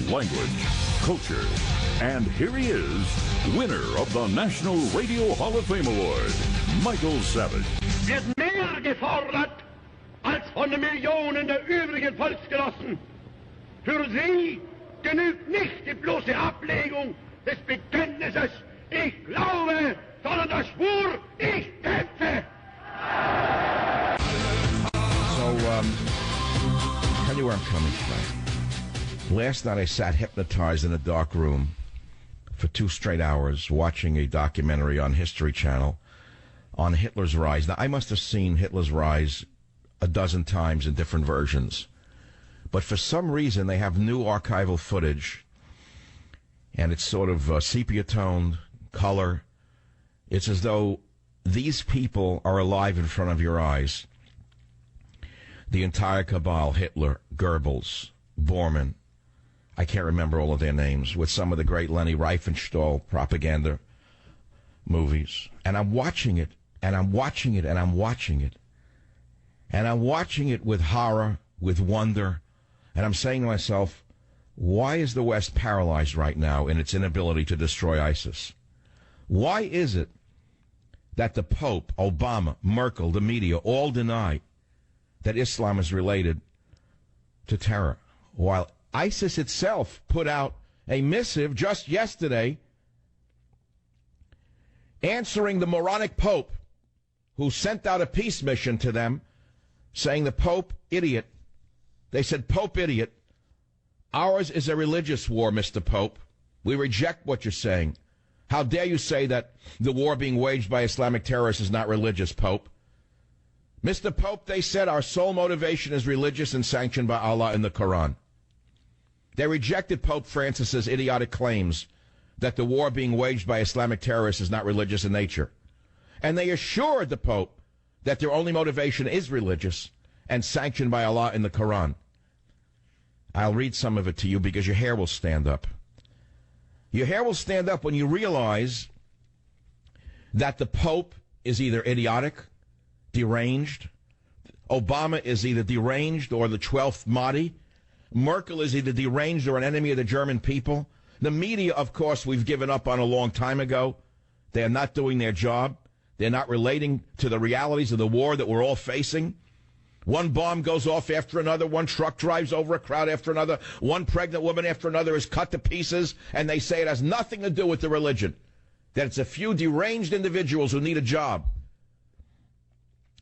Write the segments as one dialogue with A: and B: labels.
A: language, culture. And here he is, winner of the National Radio Hall of Fame Award, Michael Savage.
B: Wird mehr gefordert als von den Millionen der übrigen Volksgenossen. Für sie genügt nicht die bloße Ablegung des Bekenntnisses, ich glaube, sondern der Schwur, ich kämpfe.
C: So, tell you where I'm coming from. Last night I sat hypnotized in a dark room for 2 straight hours watching a documentary on History Channel on Hitler's rise. Now, I must have seen Hitler's rise a dozen times in different versions. But for some reason, they have new archival footage, and it's sort of sepia-toned, color. It's as though these people are alive in front of your eyes. The entire cabal, Hitler, Goebbels, Bormann, I can't remember all of their names, with some of the great Leni Riefenstahl propaganda movies. And I'm watching it, and I'm watching it, and I'm watching it. And I'm watching it with horror, with wonder, and I'm saying to myself, why is the West paralyzed right now in its inability to destroy ISIS? Why is it that the Pope, Obama, Merkel, the media all deny that Islam is related to terror, while ISIS itself put out a missive just yesterday answering the moronic Pope who sent out a peace mission to them saying the Pope, idiot. They said, Pope, idiot. Ours is a religious war, Mr. Pope. We reject what you're saying. How dare you say that the war being waged by Islamic terrorists is not religious, Pope? Mr. Pope, they said our sole motivation is religious and sanctioned by Allah in the Quran. They rejected Pope Francis's idiotic claims that the war being waged by Islamic terrorists is not religious in nature. And they assured the Pope that their only motivation is religious and sanctioned by Allah in the Quran. I'll read some of it to you because your hair will stand up. Your hair will stand up when you realize that the Pope is either idiotic, deranged, Obama is either deranged or the 12th Mahdi, Merkel is either deranged or an enemy of the German people. The media, of course, we've given up on a long time ago. They are not doing their job. They're not relating to the realities of the war that we're all facing. One bomb goes off after another. One truck drives over a crowd after another. One pregnant woman after another is cut to pieces, and they say it has nothing to do with the religion, that it's a few deranged individuals who need a job.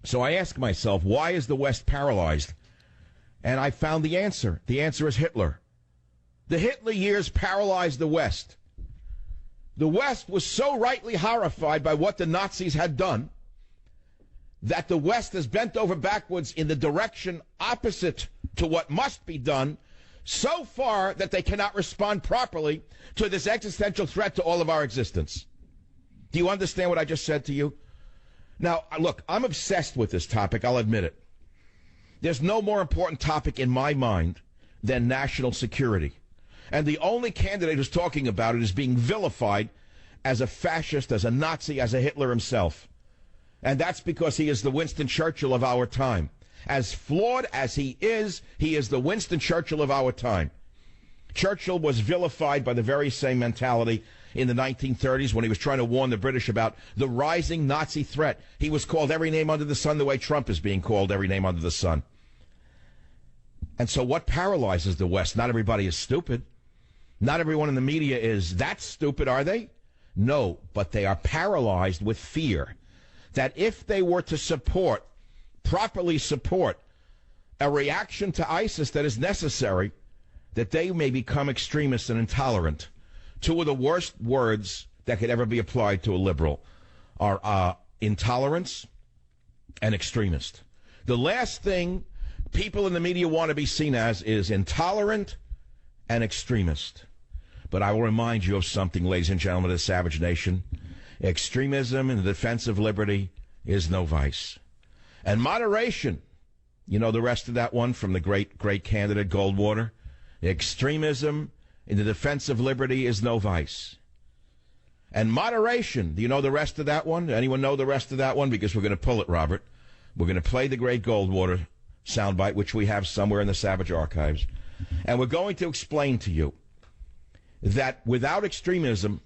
C: So I ask myself, why is the West paralyzed? And I found the answer. The answer is Hitler. The Hitler years paralyzed the West. The West was so rightly horrified by what the Nazis had done that the West has bent over backwards in the direction opposite to what must be done, so far that they cannot respond properly to this existential threat to all of our existence. Do you understand what I just said to you? Now, look, I'm obsessed with this topic, I'll admit it. There's no more important topic in my mind than national security. And the only candidate who's talking about it is being vilified as a fascist, as a Nazi, as a Hitler himself. And that's because he is the Winston Churchill of our time. As flawed as he is the Winston Churchill of our time. Churchill was vilified by the very same mentality in the 1930s when he was trying to warn the British about the rising Nazi threat. He was called every name under the sun the way Trump is being called every name under the sun. And so what paralyzes the West? Not everybody is stupid. Not everyone in the media is that stupid, are they? No, but they are paralyzed with fear that if they were to properly support a reaction to ISIS that is necessary, that they may become extremists and intolerant. Two of the worst words that could ever be applied to a liberal are intolerance and extremist. The last thing people in the media want to be seen as is intolerant and extremist. But I will remind you of something, ladies and gentlemen of the Savage Nation. Extremism in the defense of liberty is no vice. And moderation, you know the rest of that one from the great candidate Goldwater? Extremism in the defense of liberty is no vice. And moderation, do you know the rest of that one? Anyone know the rest of that one? Because we're going to pull it, Robert. We're going to play the great Goldwater soundbite, which we have somewhere in the Savage archives. And we're going to explain to you that without extremism,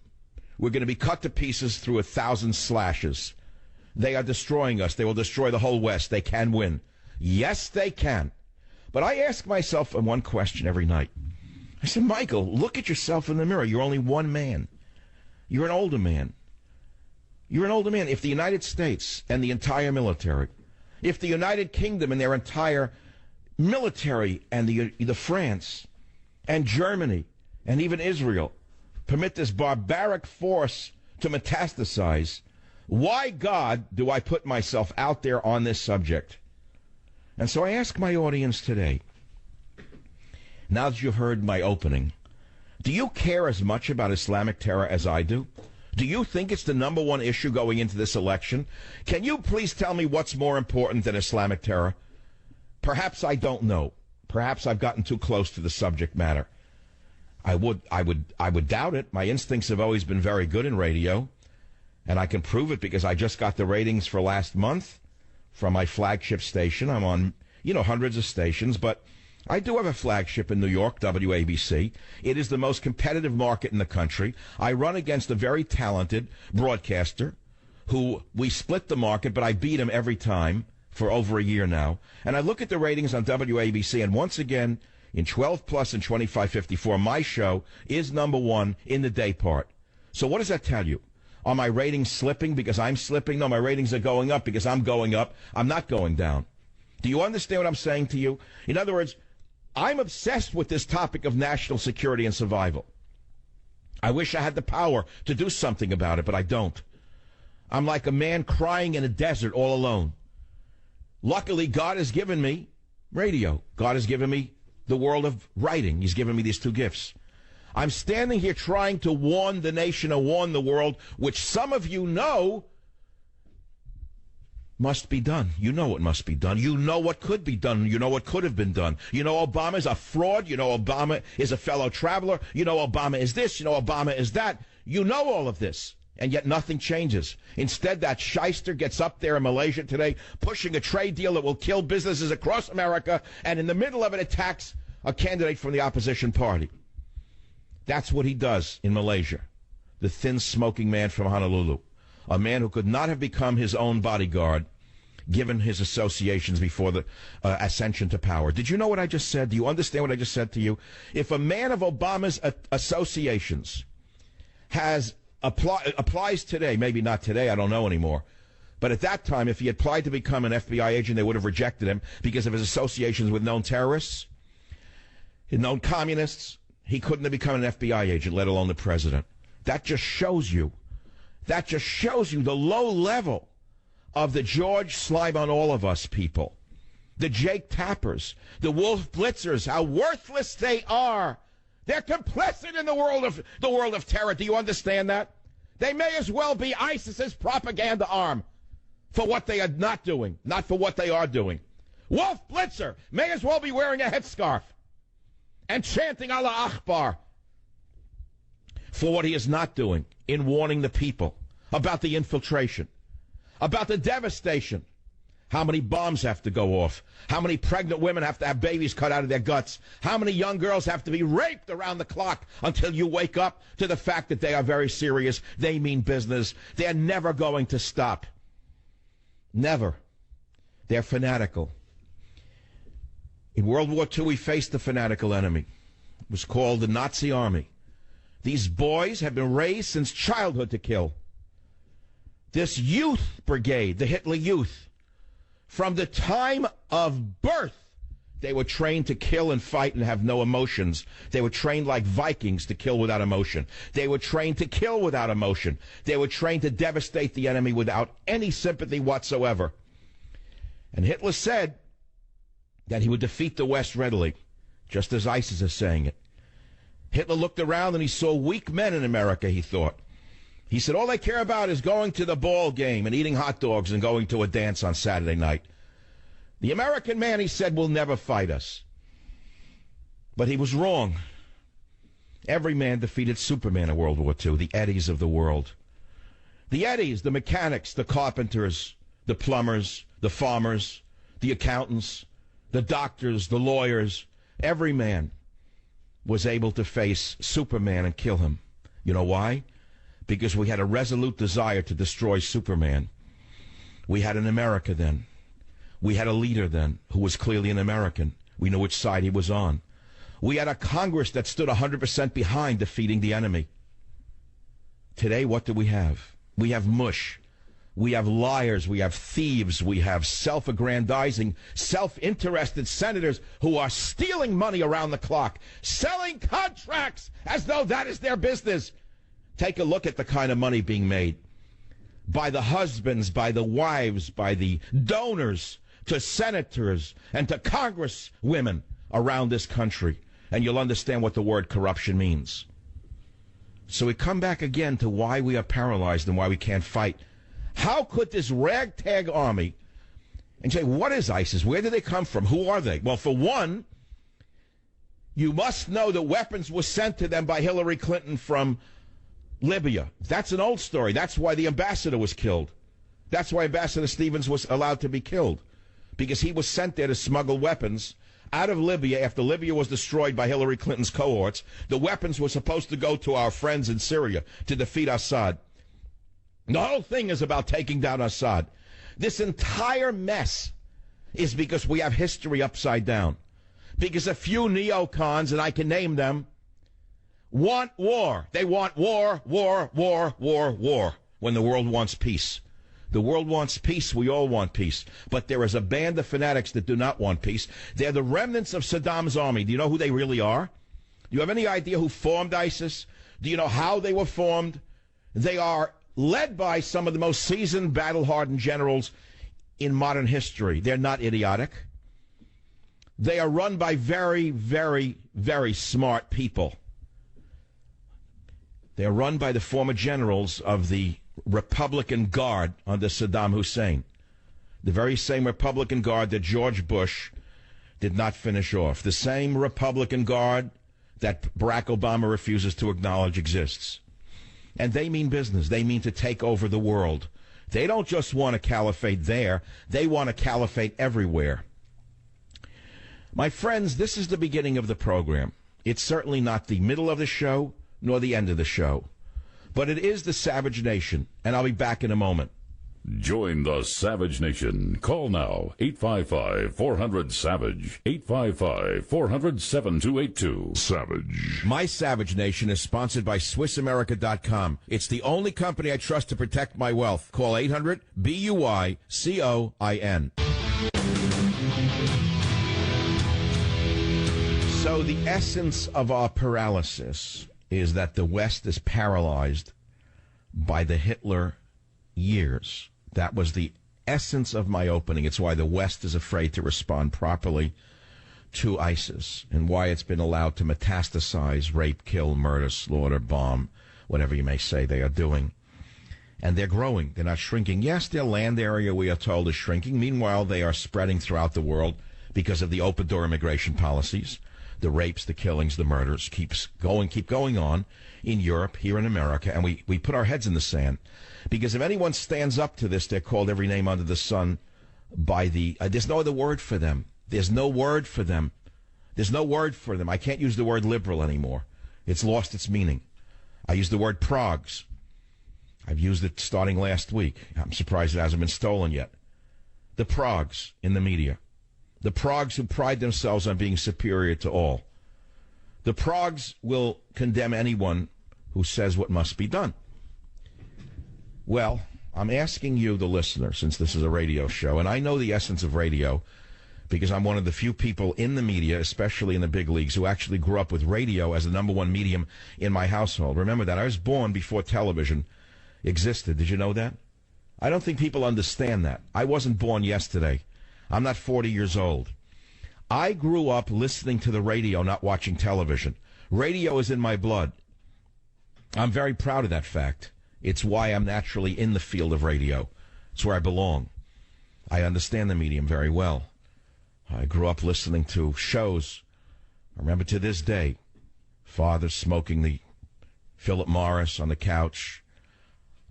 C: we're going to be cut to pieces through 1,000 slashes. They are destroying us. They will destroy the whole West. They can win. Yes, they can. But I ask myself one question every night. I said, Michael, look at yourself in the mirror. You're only one man. You're an older man. You're an older man. If the United States and the entire military, if the United Kingdom and their entire military and the France and Germany and even Israel permit this barbaric force to metastasize, why, God, do I put myself out there on this subject? And so I ask my audience today, now that you've heard my opening, do you care as much about Islamic terror as I do? Do you think it's the number one issue going into this election? Can you please tell me what's more important than Islamic terror? Perhaps I don't know. Perhaps I've gotten too close to the subject matter. I would doubt it. My instincts have always been very good in radio, and I can prove it because I just got the ratings for last month from my flagship station. I'm on, hundreds of stations, but I do have a flagship in New York, WABC. It is the most competitive market in the country. I run against a very talented broadcaster who we split the market, but I beat him every time for over a year now. And I look at the ratings on WABC, and once again, in 12 plus and 2554, my show is number one in the day part. So what does that tell you? Are my ratings slipping because I'm slipping? No, my ratings are going up because I'm going up. I'm not going down. Do you understand what I'm saying to you? In other words, I'm obsessed with this topic of national security and survival. I wish I had the power to do something about it, but I don't. I'm like a man crying in a desert all alone. Luckily, God has given me radio. God has given me the world of writing. He's given me these two gifts. I'm standing here trying to warn the nation and warn the world, which some of you know must be done. You know what must be done. You know what could be done. You know what could have been done. You know Obama's a fraud. You know Obama is a fellow traveler. You know Obama is this. You know Obama is that. You know all of this. And yet nothing changes. Instead, that shyster gets up there in Malaysia today, pushing a trade deal that will kill businesses across America, and in the middle of it attacks a candidate from the opposition party. That's what he does in Malaysia. The thin, smoking man from Honolulu. A man who could not have become his own bodyguard, given his associations before the ascension to power. Did you know what I just said? Do you understand what I just said to you? If a man of Obama's associations applies today, maybe not today, I don't know anymore, but at that time, if he applied to become an FBI agent, they would have rejected him because of his associations with known terrorists, known communists. He couldn't have become an FBI agent, let alone the president. That just shows you the low level of the George Slime on all of us people, the Jake Tappers, the Wolf Blitzers, how worthless they are. They're complicit in the world of terror. Do you understand that? They may as well be ISIS's propaganda arm for what they are not doing, not for what they are doing. Wolf Blitzer may as well be wearing a headscarf and chanting Allah Akbar for what he is not doing in warning the people about the infiltration, about the devastation. How many bombs have to go off? How many pregnant women have to have babies cut out of their guts? How many young girls have to be raped around the clock until you wake up to the fact that they are very serious? They mean business. They're never going to stop. Never. They're fanatical. In World War II, we faced the fanatical enemy. It was called the Nazi Army. These boys have been raised since childhood to kill. This youth brigade, the Hitler Youth, from the time of birth, they were trained to kill and fight and have no emotions. They were trained like Vikings to kill without emotion. They were trained to kill without emotion. They were trained to devastate the enemy without any sympathy whatsoever. And Hitler said that he would defeat the West readily, just as ISIS is saying it. Hitler looked around and he saw weak men in America, he thought. He said all they care about is going to the ball game and eating hot dogs and going to a dance on Saturday night. The American man, he said, will never fight us. But he was wrong. Every man defeated Superman in World War II, the Eddies of the world. The Eddies, the mechanics, the carpenters, the plumbers, the farmers, the accountants, the doctors, the lawyers, every man. was able to face Superman and kill him. You know why? Because we had a resolute desire to destroy Superman. We had an America then. We had a leader then who was clearly an American. We knew which side he was on. We had a Congress that stood 100% behind defeating the enemy. Today, what do we have? We have mush. We have liars. We have thieves. We have self-aggrandizing, self-interested senators who are stealing money around the clock, selling contracts as though that is their business. Take a look at the kind of money being made by the husbands, by the wives, by the donors to senators and to congresswomen around this country. And you'll understand what the word corruption means. So we come back again to why we are paralyzed and why we can't fight. How could this ragtag army, and say, what is ISIS? Where do they come from? Who are they? Well, for one, you must know that weapons were sent to them by Hillary Clinton from Libya. That's an old story. That's why the ambassador was killed. That's why Ambassador Stevens was allowed to be killed, because he was sent there to smuggle weapons out of Libya after Libya was destroyed by Hillary Clinton's cohorts. The weapons were supposed to go to our friends in Syria to defeat Assad. The whole thing is about taking down Assad. This entire mess is because we have history upside down. Because a few neocons, and I can name them, want war. They want war, war, war, war, war, when the world wants peace. The world wants peace. We all want peace. But there is a band of fanatics that do not want peace. They're the remnants of Saddam's army. Do you know who they really are? Do you have any idea who formed ISIS? Do you know how they were formed? They are led by some of the most seasoned, battle-hardened generals in modern history. They're not idiotic. They are run by very, very, very smart people. They're run by the former generals of the Republican Guard under Saddam Hussein, the very same Republican Guard that George Bush did not finish off, the same Republican Guard that Barack Obama refuses to acknowledge exists. And they mean business. They mean to take over the world. They don't just want a caliphate there. They want a caliphate everywhere. My friends, this is the beginning of the program. It's certainly not the middle of the show, nor the end of the show. But it is the Savage Nation, and I'll be back in a moment.
A: Join the Savage Nation. Call now, 855-400-SAVAGE, 855-400-7282. Savage.
C: My Savage Nation is sponsored by SwissAmerica.com. It's the only company I trust to protect my wealth. Call 800-BUY-COIN. So the essence of our paralysis is that the West is paralyzed by the Hitler years. That was the essence of my opening. It's why the West is afraid to respond properly to ISIS and why it's been allowed to metastasize, rape, kill, murder, slaughter, bomb, whatever you may say they are doing. And they're growing. They're not shrinking. Yes, their land area, we are told, is shrinking. Meanwhile, they are spreading throughout the world because of the open-door immigration policies. The rapes, the killings, the murders keep going on in Europe, here in America, and we put our heads in the sand. Because if anyone stands up to this, they're called every name under the sun by the... there's no other word for them. There's no word for them. There's no word for them. I can't use the word liberal anymore. It's lost its meaning. I use the word progs. I've used it starting last week. I'm surprised it hasn't been stolen yet. The progs in the media. The progs who pride themselves on being superior to all. The progs will condemn anyone who says what must be done. Well, I'm asking you, the listener, since this is a radio show, and I know the essence of radio because I'm one of the few people in the media, especially in the big leagues, who actually grew up with radio as the number one medium in my household. Remember that. I was born before television existed. Did you know that? I don't think people understand that. I wasn't born yesterday. I'm not 40 years old. I grew up listening to the radio, not watching television. Radio is in my blood. I'm very proud of that fact. It's why I'm naturally in the field of radio. It's where I belong. I understand the medium very well. I grew up listening to shows. I remember to this day, father smoking the Philip Morris on the couch.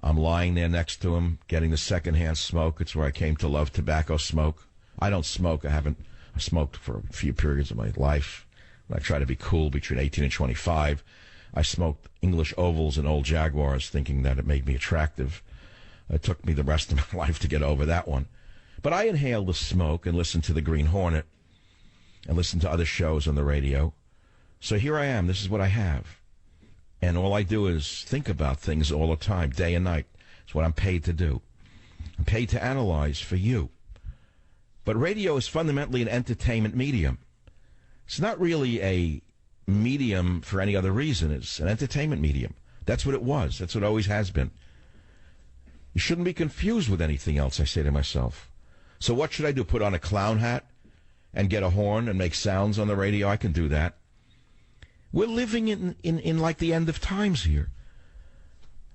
C: I'm lying there next to him, getting the secondhand smoke. It's where I came to love tobacco smoke. I don't smoke. I haven't smoked for a few periods of my life. I try to be cool between 18 and 25. I smoked English Ovals and old Jaguars thinking that it made me attractive. It took me the rest of my life to get over that one. But I inhaled the smoke and listened to the Green Hornet and listened to other shows on the radio. So here I am. This is what I have. And all I do is think about things all the time, day and night. It's what I'm paid to do. I'm paid to analyze for you. But radio is fundamentally an entertainment medium. It's not really a medium for any other reason. It's an entertainment medium. That's what it was. That's what it always has been. You shouldn't be confused with anything else, I say to myself. So what should I do? Put on a clown hat and get a horn and make sounds on the radio? I can do that. We're living in like the end of times here.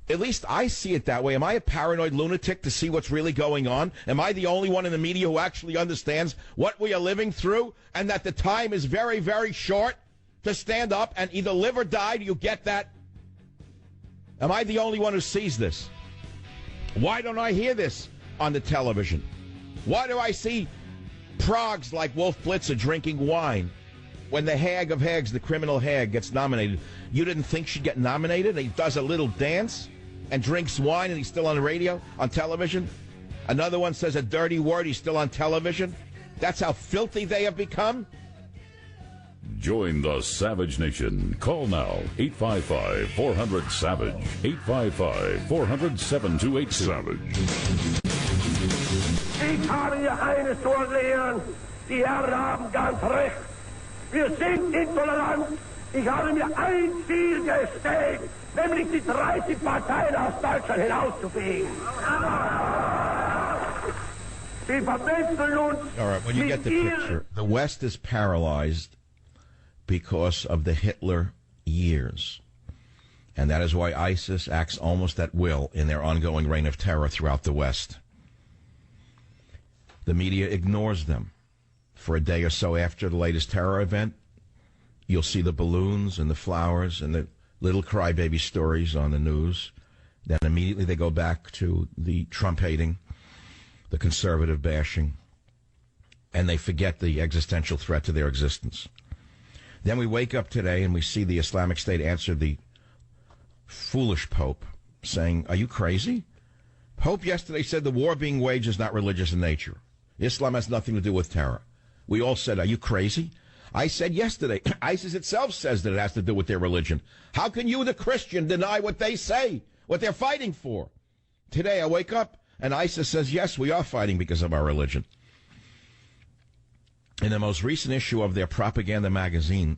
C: At least I see it that way. Am I a paranoid lunatic to see what's really going on? Am I the only one in the media who actually understands what we are living through and that the time is very, very short to stand up and either live or die? Do you get that? Am I the only one who sees this? Why don't I hear this on the television? Why do I see progs like Wolf Blitzer drinking wine when the hag of hags, the criminal hag, gets nominated? You didn't think she'd get nominated? He does a little dance and drinks wine and he's still on the radio, on television. Another one says a dirty word, he's still on television. That's how filthy they have become.
A: Join the Savage Nation. Call now, 855-400-SAVAGE. 855-400-7282. Savage.
B: Ich habe hier eines zu erklären. Die Herren haben ganz recht. Wir sind intolerant. Ich habe mir ein Ziel gestellt, nämlich die 30 Parteien aus Deutschland hinauszufegen. Sie verwechseln uns.
C: All right, when you get the picture, the West is paralyzed because of the Hitler years. And that is why ISIS acts almost at will in their ongoing reign of terror throughout the West. The media ignores them. For a day or so after the latest terror event, you'll see the balloons and the flowers and the little crybaby stories on the news. Then immediately they go back to the Trump hating, the conservative bashing, and they forget the existential threat to their existence. Then we wake up today and we see the Islamic State answer the foolish Pope saying, are you crazy? Pope yesterday said the war being waged is not religious in nature. Islam has nothing to do with terror. We all said, are you crazy? I said yesterday, ISIS itself says that it has to do with their religion. How can you, the Christian, deny what they say, what they're fighting for? Today I wake up and ISIS says, yes, we are fighting because of our religion. In the most recent issue of their propaganda magazine,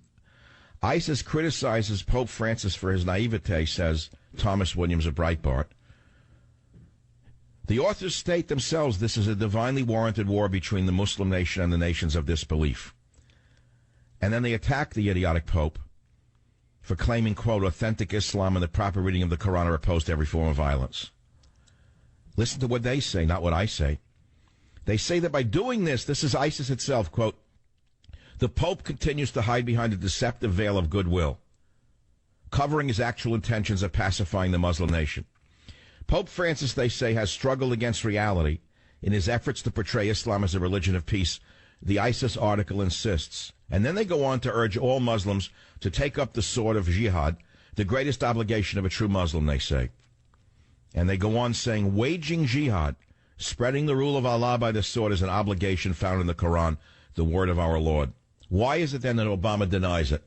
C: ISIS criticizes Pope Francis for his naivete, says Thomas Williams of Breitbart. The authors state themselves this is a divinely warranted war between the Muslim nation and the nations of disbelief. And then they attack the idiotic Pope for claiming, quote, authentic Islam and the proper reading of the Quran are opposed to every form of violence. Listen to what they say, not what I say. They say that by doing this is ISIS itself, quote, the Pope continues to hide behind a deceptive veil of goodwill, covering his actual intentions of pacifying the Muslim nation. Pope Francis, they say, has struggled against reality in his efforts to portray Islam as a religion of peace, the ISIS article insists. And then they go on to urge all Muslims to take up the sword of jihad, the greatest obligation of a true Muslim, they say. And they go on saying, waging jihad, spreading the rule of Allah by the sword is an obligation found in the Quran, the word of our Lord. Why is it then that Obama denies it?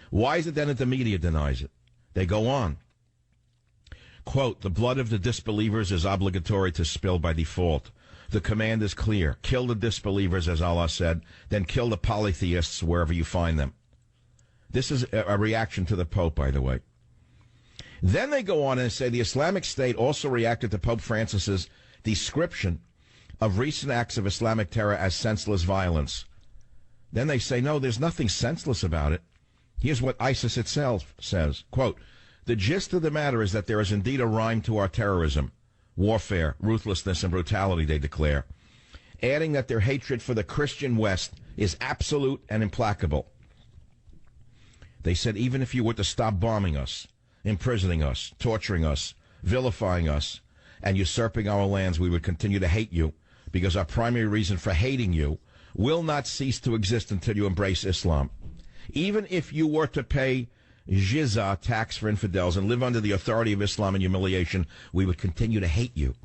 C: Why is it then that the media denies it? They go on. Quote, the blood of the disbelievers is obligatory to spill by default. The command is clear. Kill the disbelievers, as Allah said, then kill the polytheists wherever you find them. This is a reaction to the Pope, by the way. Then they go on and say the Islamic State also reacted to Pope Francis's description of recent acts of Islamic terror as senseless violence. Then they say, no, there's nothing senseless about it. Here's what ISIS itself says, quote, the gist of the matter is that there is indeed a rhyme to our terrorism, warfare, ruthlessness, and brutality, they declare, adding that their hatred for the Christian West is absolute and implacable. They said even if you were to stop bombing us, imprisoning us, torturing us, vilifying us, and usurping our lands, we would continue to hate you because our primary reason for hating you will not cease to exist until you embrace Islam. Even if you were to pay jizya, tax for infidels, and live under the authority of Islam and humiliation, we would continue to hate you.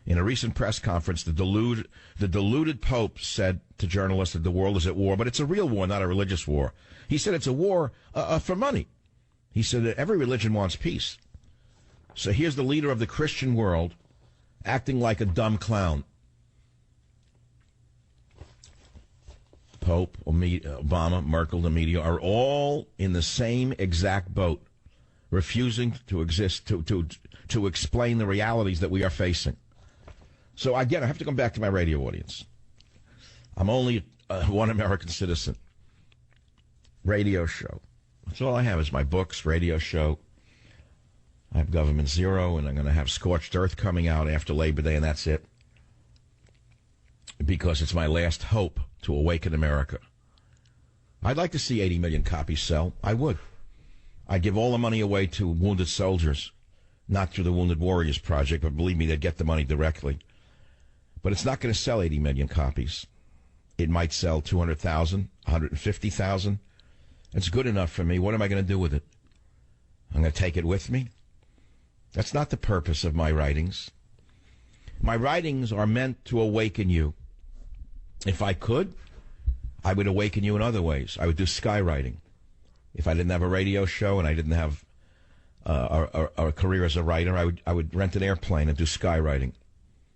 C: In a recent press conference, the deluded Pope said to journalists that the world is at war, but it's a real war, not a religious war. He said it's a war for money. He said that every religion wants peace. So here's the leader of the Christian world acting like a dumb clown. Pope, Obama, Merkel, the media are all in the same exact boat, refusing to exist, to explain the realities that we are facing. So again, I have to come back to my radio audience. I'm only one American citizen. Radio show. That's all I have is my books, radio show. I have Government Zero, and I'm going to have Scorched Earth coming out after Labor Day, and that's it. Because it's my last hope to awaken America. I'd like to see 80 million copies sell. I would. I'd give all the money away to wounded soldiers, not through the Wounded Warriors Project, but believe me, they'd get the money directly. But it's not going to sell 80 million copies. It might sell 200,000, 150,000. It's good enough for me. What am I going to do with it? I'm going to take it with me? That's not the purpose of my writings. My writings are meant to awaken you. If I could, I would awaken you in other ways. I would do skywriting. If I didn't have a radio show and I didn't have a career as a writer, I would rent an airplane and do skywriting.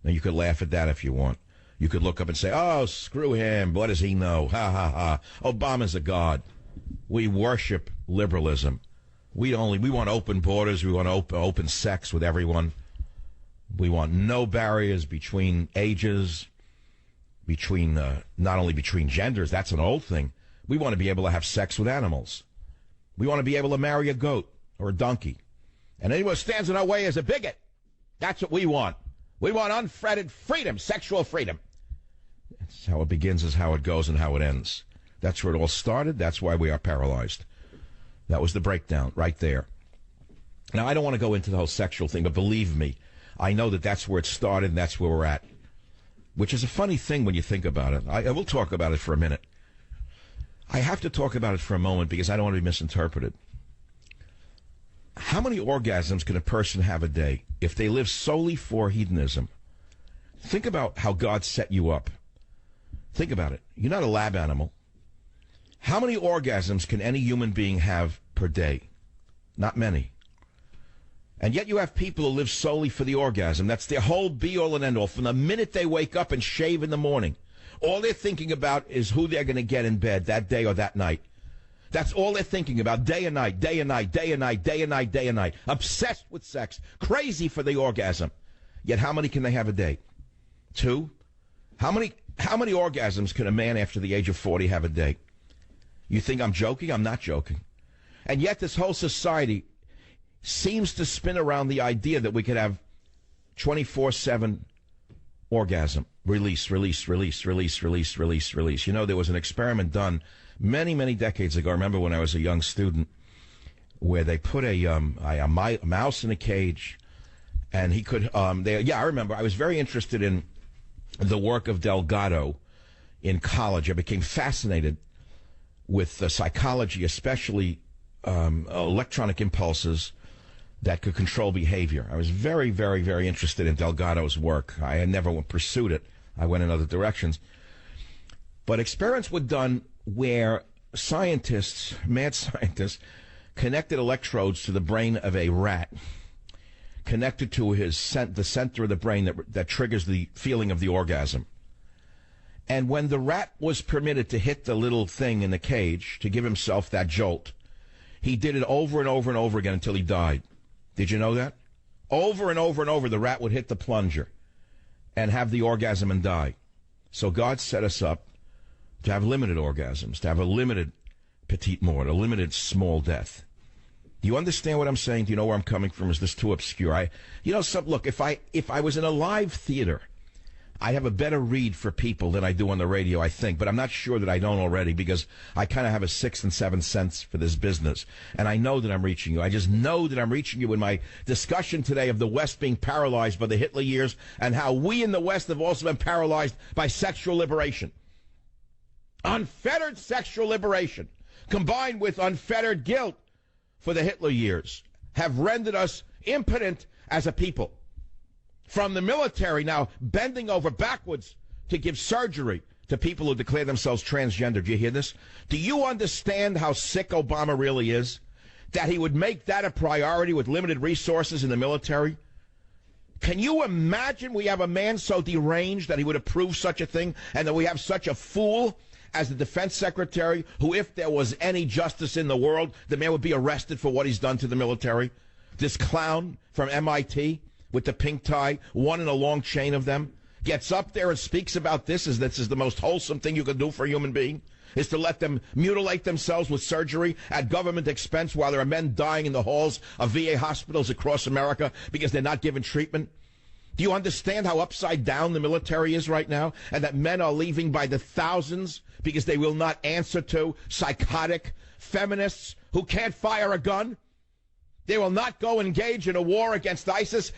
C: Now, you could laugh at that if you want. You could look up and say, oh, screw him. What does he know? Ha, ha, ha. Obama's a god. We worship liberalism. We want open borders. We want open sex with everyone. We want no barriers between ages, between not only between genders. That's an old thing. We want to be able to have sex with animals. We want to be able to marry a goat or a donkey. And anyone who stands in our way is a bigot. That's what we want. We want unfettered freedom, sexual freedom. That's how it begins, is how it goes, and how it ends. That's where it all started. That's why we are paralyzed. That was the breakdown right there. Now, I don't want to go into the whole sexual thing, but believe me, I know that that's where it started and that's where we're at, which is a funny thing when you think about it. I will talk about it for a minute. I have to talk about it for a moment because I don't want to be misinterpreted. How many orgasms can a person have a day if they live solely for hedonism? Think about how God set you up. Think about it. You're not a lab animal. How many orgasms can any human being have per day? Not many. And yet you have people who live solely for the orgasm. That's their whole be-all and end-all. From the minute they wake up and shave in the morning, all they're thinking about is who they're going to get in bed that day or that night. That's all they're thinking about, day and night, day and night, day and night, day and night, day and night. Obsessed with sex, crazy for the orgasm. Yet how many can they have a day? 2? How many orgasms can a man after the age of 40 have a day? You think I'm joking? I'm not joking. And yet this whole society seems to spin around the idea that we could have 24/7 orgasm. Release, release, release, release, release, release, release. You know, there was an experiment done many, many decades ago. I remember when I was a young student where they put a mouse in a cage and he could, I remember. I was very interested in the work of Delgado in college. I became fascinated with psychology, especially electronic impulses that could control behavior. I was very, very, very interested in Delgado's work. I had never pursued it. I went in other directions. But experiments were done where scientists, mad scientists, connected electrodes to the brain of a rat, connected to the center of the brain that triggers the feeling of the orgasm. And when the rat was permitted to hit the little thing in the cage to give himself that jolt, he did it over and over and over again until he died. Did you know that? Over and over and over, the rat would hit the plunger and have the orgasm and die. So God set us up to have limited orgasms, to have a limited petite mort, a limited small death. Do you understand what I'm saying? Do you know where I'm coming from? Is this too obscure? Look, if I was in a live theater, I'd have a better read for people than I do on the radio, I think. But I'm not sure that I don't already, because I kind of have a 6th and 7th sense for this business. And I know that I'm reaching you. I just know that I'm reaching you in my discussion today of the West being paralyzed by the Hitler years and how we in the West have also been paralyzed by sexual liberation. Unfettered sexual liberation. combined with unfettered guilt for the Hitler years, have rendered us impotent as a people. From the military now bending over backwards to give surgery to people who declare themselves transgender. Do you hear this? Do you understand how sick Obama really is? That he would make that a priority with limited resources in the military? Can you imagine we have a man so deranged that he would approve such a thing, and that we have such a fool as the defense secretary who, if there was any justice in the world, the man would be arrested for what he's done to the military? This clown from MIT with the pink tie, one in a long chain of them, gets up there and speaks about this as this is the most wholesome thing you can do for a human being, is to let them mutilate themselves with surgery at government expense while there are men dying in the halls of VA hospitals across America because they're not given treatment. Do you understand how upside down the military is right now, and that men are leaving by the thousands because they will not answer to psychotic feminists who can't fire a gun? They will not go engage in a war against ISIS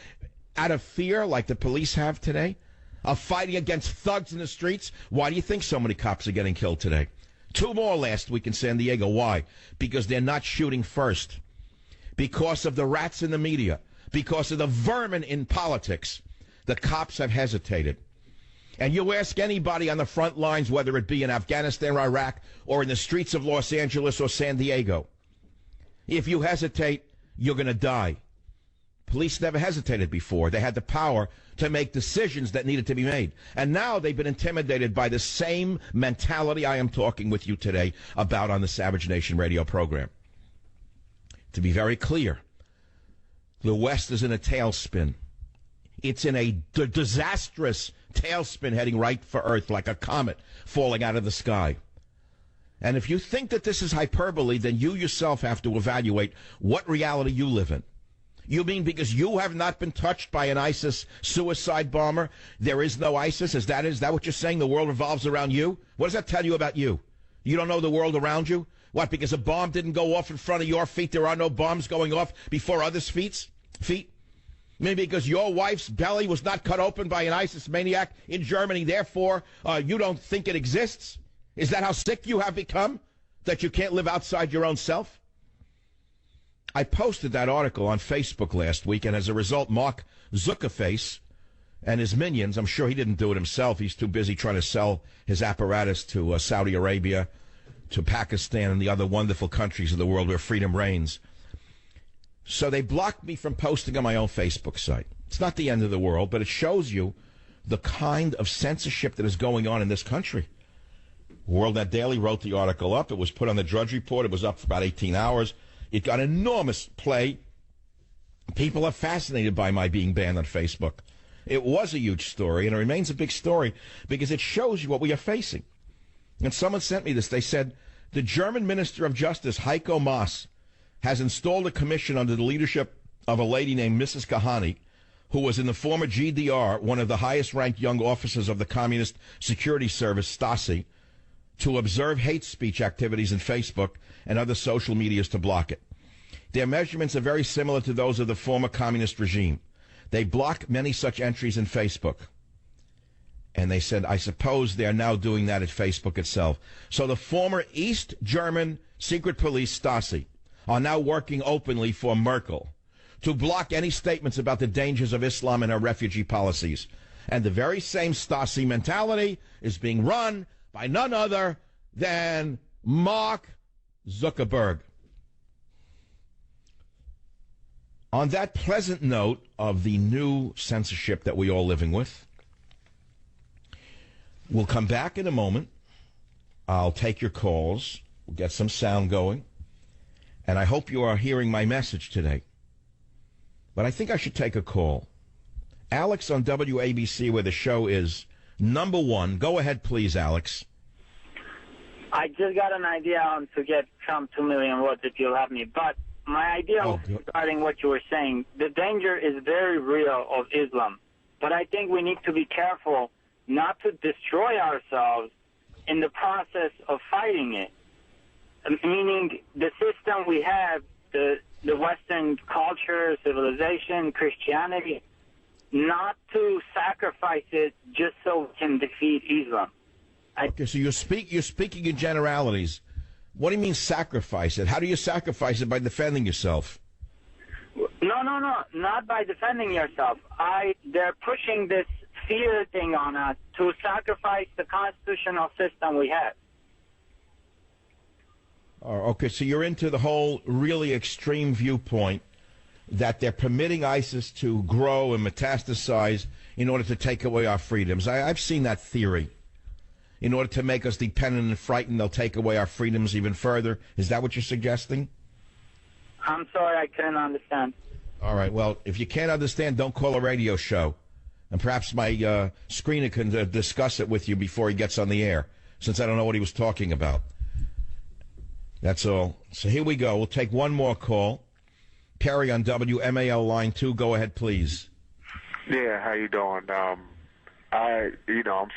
C: out of fear like the police have today, of fighting against thugs in the streets. Why do you think so many cops are getting killed today? 2 more last week in San Diego. Why? Because they're not shooting first. Because of the rats in the media. Because of the vermin in politics. The cops have hesitated. And you ask anybody on the front lines, whether it be in Afghanistan or Iraq or in the streets of Los Angeles or San Diego, if you hesitate, you're going to die. Police never hesitated before. They had the power to make decisions that needed to be made. And now they've been intimidated by the same mentality I am talking with you today about on the Savage Nation radio program. To be very clear, the West is in a tailspin. It's in a disastrous tailspin heading right for Earth like a comet falling out of the sky. And if you think that this is hyperbole, then you yourself have to evaluate what reality you live in. You mean because you have not been touched by an ISIS suicide bomber, there is no ISIS? Is that what you're saying? The world revolves around you? What does that tell you about you? You don't know the world around you? What, because a bomb didn't go off in front of your feet, there are no bombs going off before others' feet? Maybe because your wife's belly was not cut open by an ISIS maniac in Germany, therefore you don't think it exists? Is that how sick you have become? That you can't live outside your own self? I posted that article on Facebook last week, and as a result, Mark Zuckerface and his minions, I'm sure he didn't do it himself, he's too busy trying to sell his apparatus to Saudi Arabia, to Pakistan, and the other wonderful countries of the world where freedom reigns. So they blocked me from posting on my own Facebook site. It's not the end of the world, but it shows you the kind of censorship that is going on in this country. WorldNet Daily wrote the article up. It was put on the Drudge Report. It was up for about 18 hours. It got enormous play. People are fascinated by my being banned on Facebook. It was a huge story, and it remains a big story because it shows you what we are facing. And someone sent me this. They said, the German Minister of Justice, Heiko Maas, has installed a commission under the leadership of a lady named Mrs. Kahani, who was in the former GDR, one of the highest-ranked young officers of the Communist Security Service, Stasi, to observe hate speech activities in Facebook and other social medias to block it. Their measurements are very similar to those of the former communist regime. They block many such entries in Facebook. And they said, I suppose they're now doing that at Facebook itself. So the former East German secret police, Stasi, are now working openly for Merkel to block any statements about the dangers of Islam and her refugee policies. And the very same Stasi mentality is being run by none other than Mark Zuckerberg. On that pleasant note of the new censorship that we all living with, we'll come back in a moment. I'll take your calls. We'll get some sound going. And I hope you are hearing my message today. But I think I should take a call. Alex on WABC, where the show is number one. Go ahead, please, Alex.
D: I just got an idea on to get Trump 2 million votes if you'll have me. But my idea regarding what you were saying, the danger is very real of Islam. But I think we need to be careful not to destroy ourselves in the process of fighting it. Meaning the system we have, the Western culture, civilization, Christianity, not to sacrifice it just so we can defeat Islam.
C: Okay, so you're speaking in generalities. What do you mean sacrifice it? How do you sacrifice it? By defending yourself?
D: No, not by defending yourself. They're pushing this fear thing on us to sacrifice the constitutional system we have.
C: Oh, okay, so you're into the whole really extreme viewpoint that they're permitting ISIS to grow and metastasize in order to take away our freedoms. I've seen that theory. In order to make us dependent and frightened, they'll take away our freedoms even further. Is that what you're suggesting?
D: I'm sorry, I couldn't understand.
C: All right, well, if you can't understand, don't call a radio show. And perhaps my screener can discuss it with you before he gets on the air, since I don't know what he was talking about. That's all. So here we go. We'll take one more call. Perry on WMAL line 2. Go ahead, please.
E: Yeah, how you doing? I'm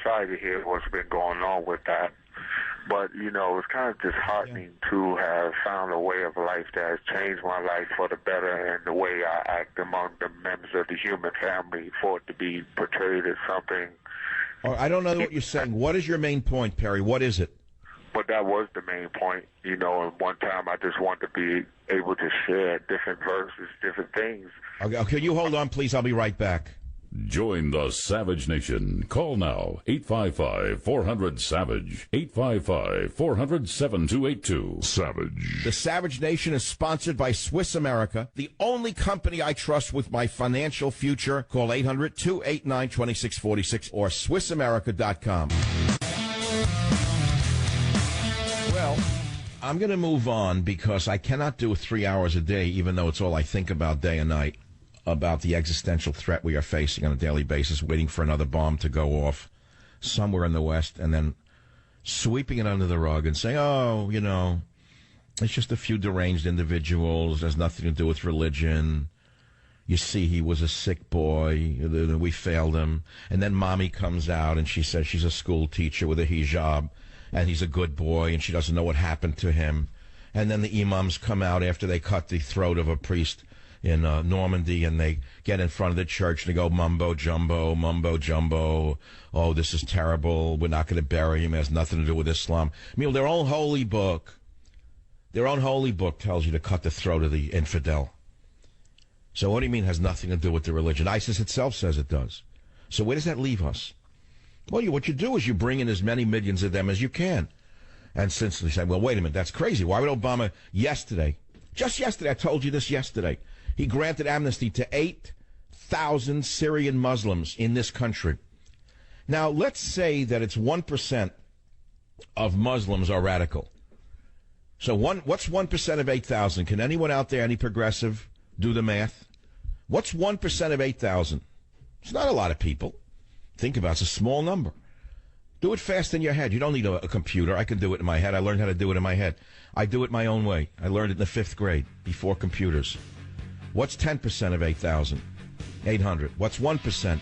E: sorry to hear what's been going on with that. But, it's kind of disheartening to have found a way of life that has changed my life for the better and the way I act among the members of the human family, for it to be portrayed as something.
C: Oh, I don't know what you're saying. What is your main point, Perry? What is it?
E: But that was the main point. And one time I just wanted to be able to share different verses, different things.
C: Okay, you hold on, please. I'll be right back.
A: Join the Savage Nation. Call now, 855-400-SAVAGE, 855-400-7282. Savage.
C: The Savage Nation is sponsored by Swiss America, the only company I trust with my financial future. Call 800-289-2646 or SwissAmerica.com. Well, I'm going to move on because I cannot do 3 hours a day, even though it's all I think about day and night, about the existential threat we are facing on a daily basis, waiting for another bomb to go off somewhere in the West, and then sweeping it under the rug and saying, it's just a few deranged individuals, there's nothing to do with religion. You see, he was a sick boy, we failed him. And then mommy comes out and she says she's a school teacher with a hijab, and he's a good boy, and she doesn't know what happened to him. And then the imams come out after they cut the throat of a priest in Normandy, and they get in front of the church and they go mumbo jumbo. Oh, this is terrible. We're not going to bury him. It has nothing to do with Islam. I mean, their own holy book tells you to cut the throat of the infidel. So what do you mean it has nothing to do with the religion? ISIS itself says it does. So where does that leave us? Well, what you do is you bring in as many millions of them as you can. And since they say, well, wait a minute, that's crazy. Why would Obama just yesterday, I told you this yesterday, he granted amnesty to 8,000 Syrian Muslims in this country. Now, let's say that it's 1% of Muslims are radical. So what's 1% of 8,000? Can anyone out there, any progressive, do the math? What's 1% of 8,000? It's not a lot of people. Think about it. It's a small number. Do it fast in your head. You don't need a computer. I can do it in my head. I learned how to do it in my head. I do it my own way. I learned it in the 5th grade, before computers. What's 10% of 8,000? 800. What's 1%?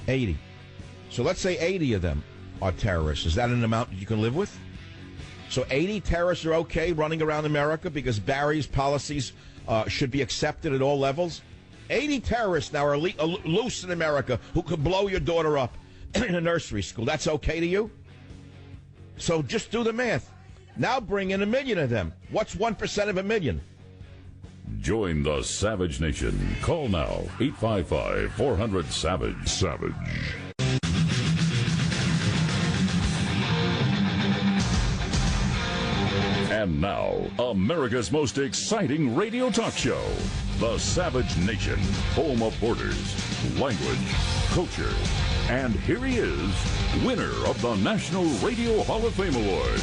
C: 80. So let's say 80 of them are terrorists. Is that an amount you can live with? So 80 terrorists are okay running around America because Barry's policies should be accepted at all levels? 80 terrorists now are loose in America who could blow your daughter up in a nursery school. That's okay to you? So just do the math. Now bring in 1 million of them. What's 1% of 1 million?
A: Join the Savage Nation. Call now, 855-400-SAVAGE. Savage. And now, America's most exciting radio talk show, The Savage Nation, home of borders, language, culture. And here he is, winner of the National Radio Hall of Fame Award,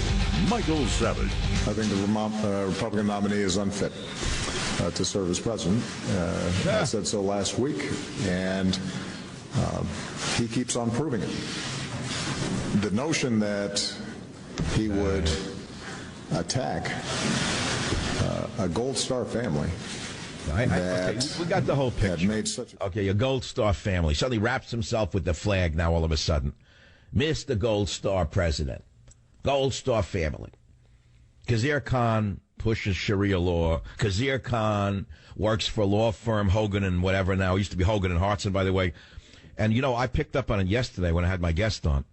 A: Michael Savage.
F: I think the Vermont Republican nominee is unfit to serve as president. I said so last week, and he keeps on proving it. The notion that he would attack a Gold Star family.
C: Okay, we got the whole picture. Okay, a Gold Star family suddenly wraps himself with the flag now all of a sudden. Mr. Gold Star president. Gold Star family. Kazir Khan pushes Sharia law. Kazir Khan works for a law firm, Hogan and whatever now. It used to be Hogan and Hartson, by the way. And, I picked up on it yesterday when I had my guest on.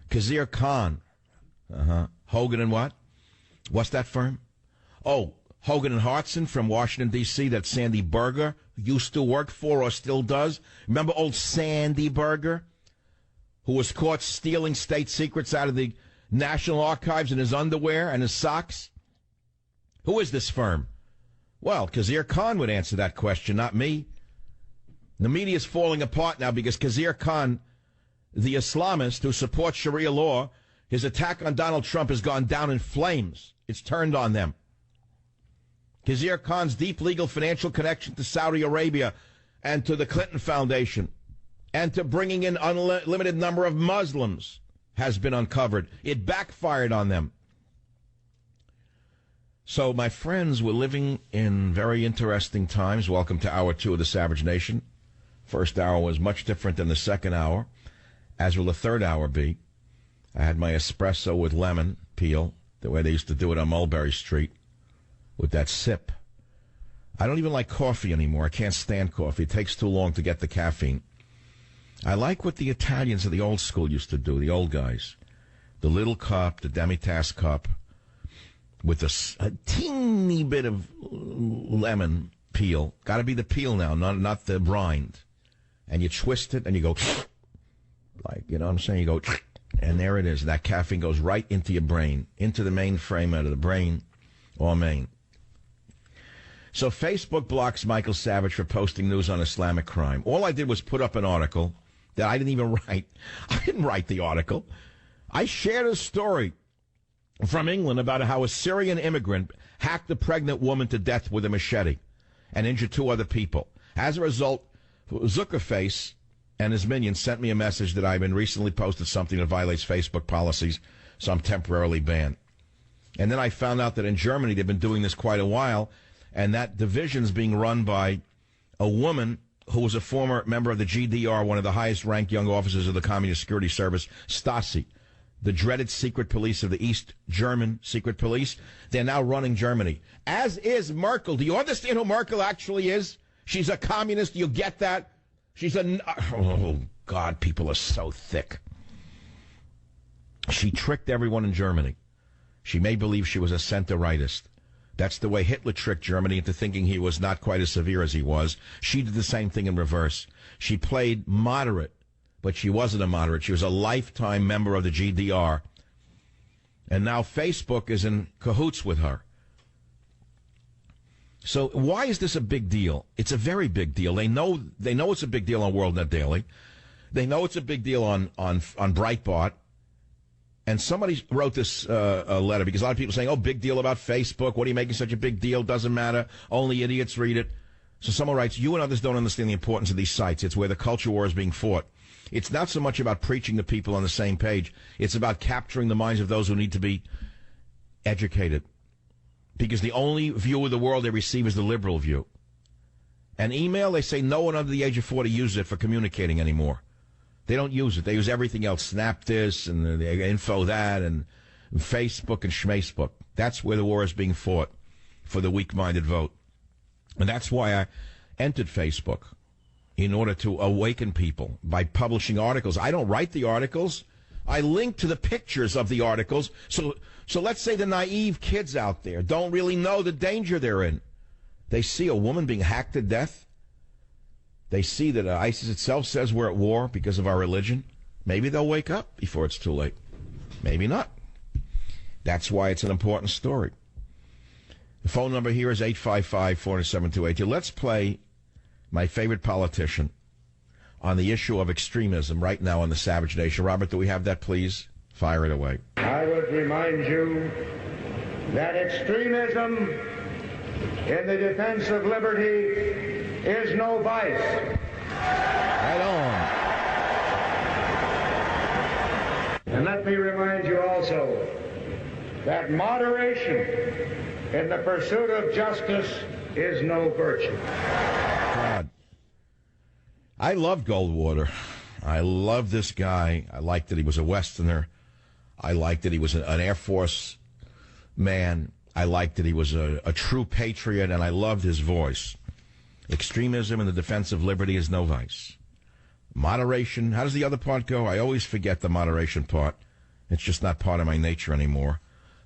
C: Kazir Khan. Hogan and what? What's that firm? Oh, Hogan and Hartson from Washington, D.C., that Sandy Berger used to work for or still does. Remember old Sandy Berger, who was caught stealing state secrets out of the National Archives in his underwear and his socks? Who is this firm? Well, Khizr Khan would answer that question, not me. The media is falling apart now because Khizr Khan, the Islamist who supports Sharia law, his attack on Donald Trump has gone down in flames. It's turned on them. Khizr Khan's deep legal financial connection to Saudi Arabia and to the Clinton Foundation and to bringing in unlimited number of Muslims has been uncovered. It backfired on them. So, my friends, we're living in very interesting times. Welcome to Hour 2 of the Savage Nation. First hour was much different than the second hour, as will the third hour be. I had my espresso with lemon peel, the way they used to do it on Mulberry Street, with that sip. I don't even like coffee anymore. I can't stand coffee. It takes too long to get the caffeine. I like what the Italians of the old school used to do, the old guys. The little cup, the demi-tasse cup, with a teeny bit of lemon peel. Got to be the peel now, not the rind. And you twist it and you go, like, you know what I'm saying? You go, and there it is. That caffeine goes right into your brain, into the mainframe out of the brain, or main. So Facebook blocks Michael Savage for posting news on Islamic crime. All I did was put up an article that I didn't even write. I didn't write the article. I shared a story from England about how a Syrian immigrant hacked a pregnant woman to death with a machete and injured 2 other people. As a result, Zuckerface and his minions sent me a message that I've been recently posted something that violates Facebook policies, so I'm temporarily banned. And then I found out that in Germany they've been doing this quite a while, and that division's being run by a woman who was a former member of the GDR, one of the highest-ranked young officers of the Communist Security Service, Stasi, the dreaded secret police of the East German secret police. They're now running Germany, as is Merkel. Do you understand who Merkel actually is? She's a communist. You get that? She's a... Oh, God, people are so thick. She tricked everyone in Germany. She made believe she was a center-rightist. That's the way Hitler tricked Germany into thinking he was not quite as severe as he was. She did the same thing in reverse. She played moderate, but she wasn't a moderate. She was a lifetime member of the GDR. And now Facebook is in cahoots with her. So why is this a big deal? It's a very big deal. They know it's a big deal on WorldNet Daily. They know it's a big deal on Breitbart. And somebody wrote this a letter because a lot of people are saying, oh, big deal about Facebook. What are you making such a big deal? Doesn't matter. Only idiots read it. So someone writes, you and others don't understand the importance of these sites. It's where the culture war is being fought. It's not so much about preaching to people on the same page. It's about capturing the minds of those who need to be educated. Because the only view of the world they receive is the liberal view. And email, they say no one under the age of 40 uses it for communicating anymore. They don't use it. They use everything else, Snap this and the info that and Facebook and Schmacebook. That's where the war is being fought for the weak-minded vote. And that's why I entered Facebook, in order to awaken people by publishing articles. I don't write the articles. I link to the pictures of the articles. So let's say the naive kids out there don't really know the danger they're in. They see a woman being hacked to death. They see that ISIS itself says we're at war because of our religion. Maybe they'll wake up before it's too late. Maybe not. That's why it's an important story. The phone number here is 855-407-282. Let's play my favorite politician on the issue of extremism right now on the Savage Nation. Robert, do we have that, please? Fire it away.
B: I would remind you that extremism in the defense of liberty is no vice.
C: Right on.
B: And let me remind you also that moderation in the pursuit of justice is no virtue.
C: God. I loved Goldwater. I love this guy. I liked that he was a Westerner. I liked that he was an Air Force man. I liked that he was a true patriot, and I loved his voice. Extremism in the defense of liberty is no vice. Moderation, how does the other part go? I always forget the moderation part. It's just not part of my nature anymore.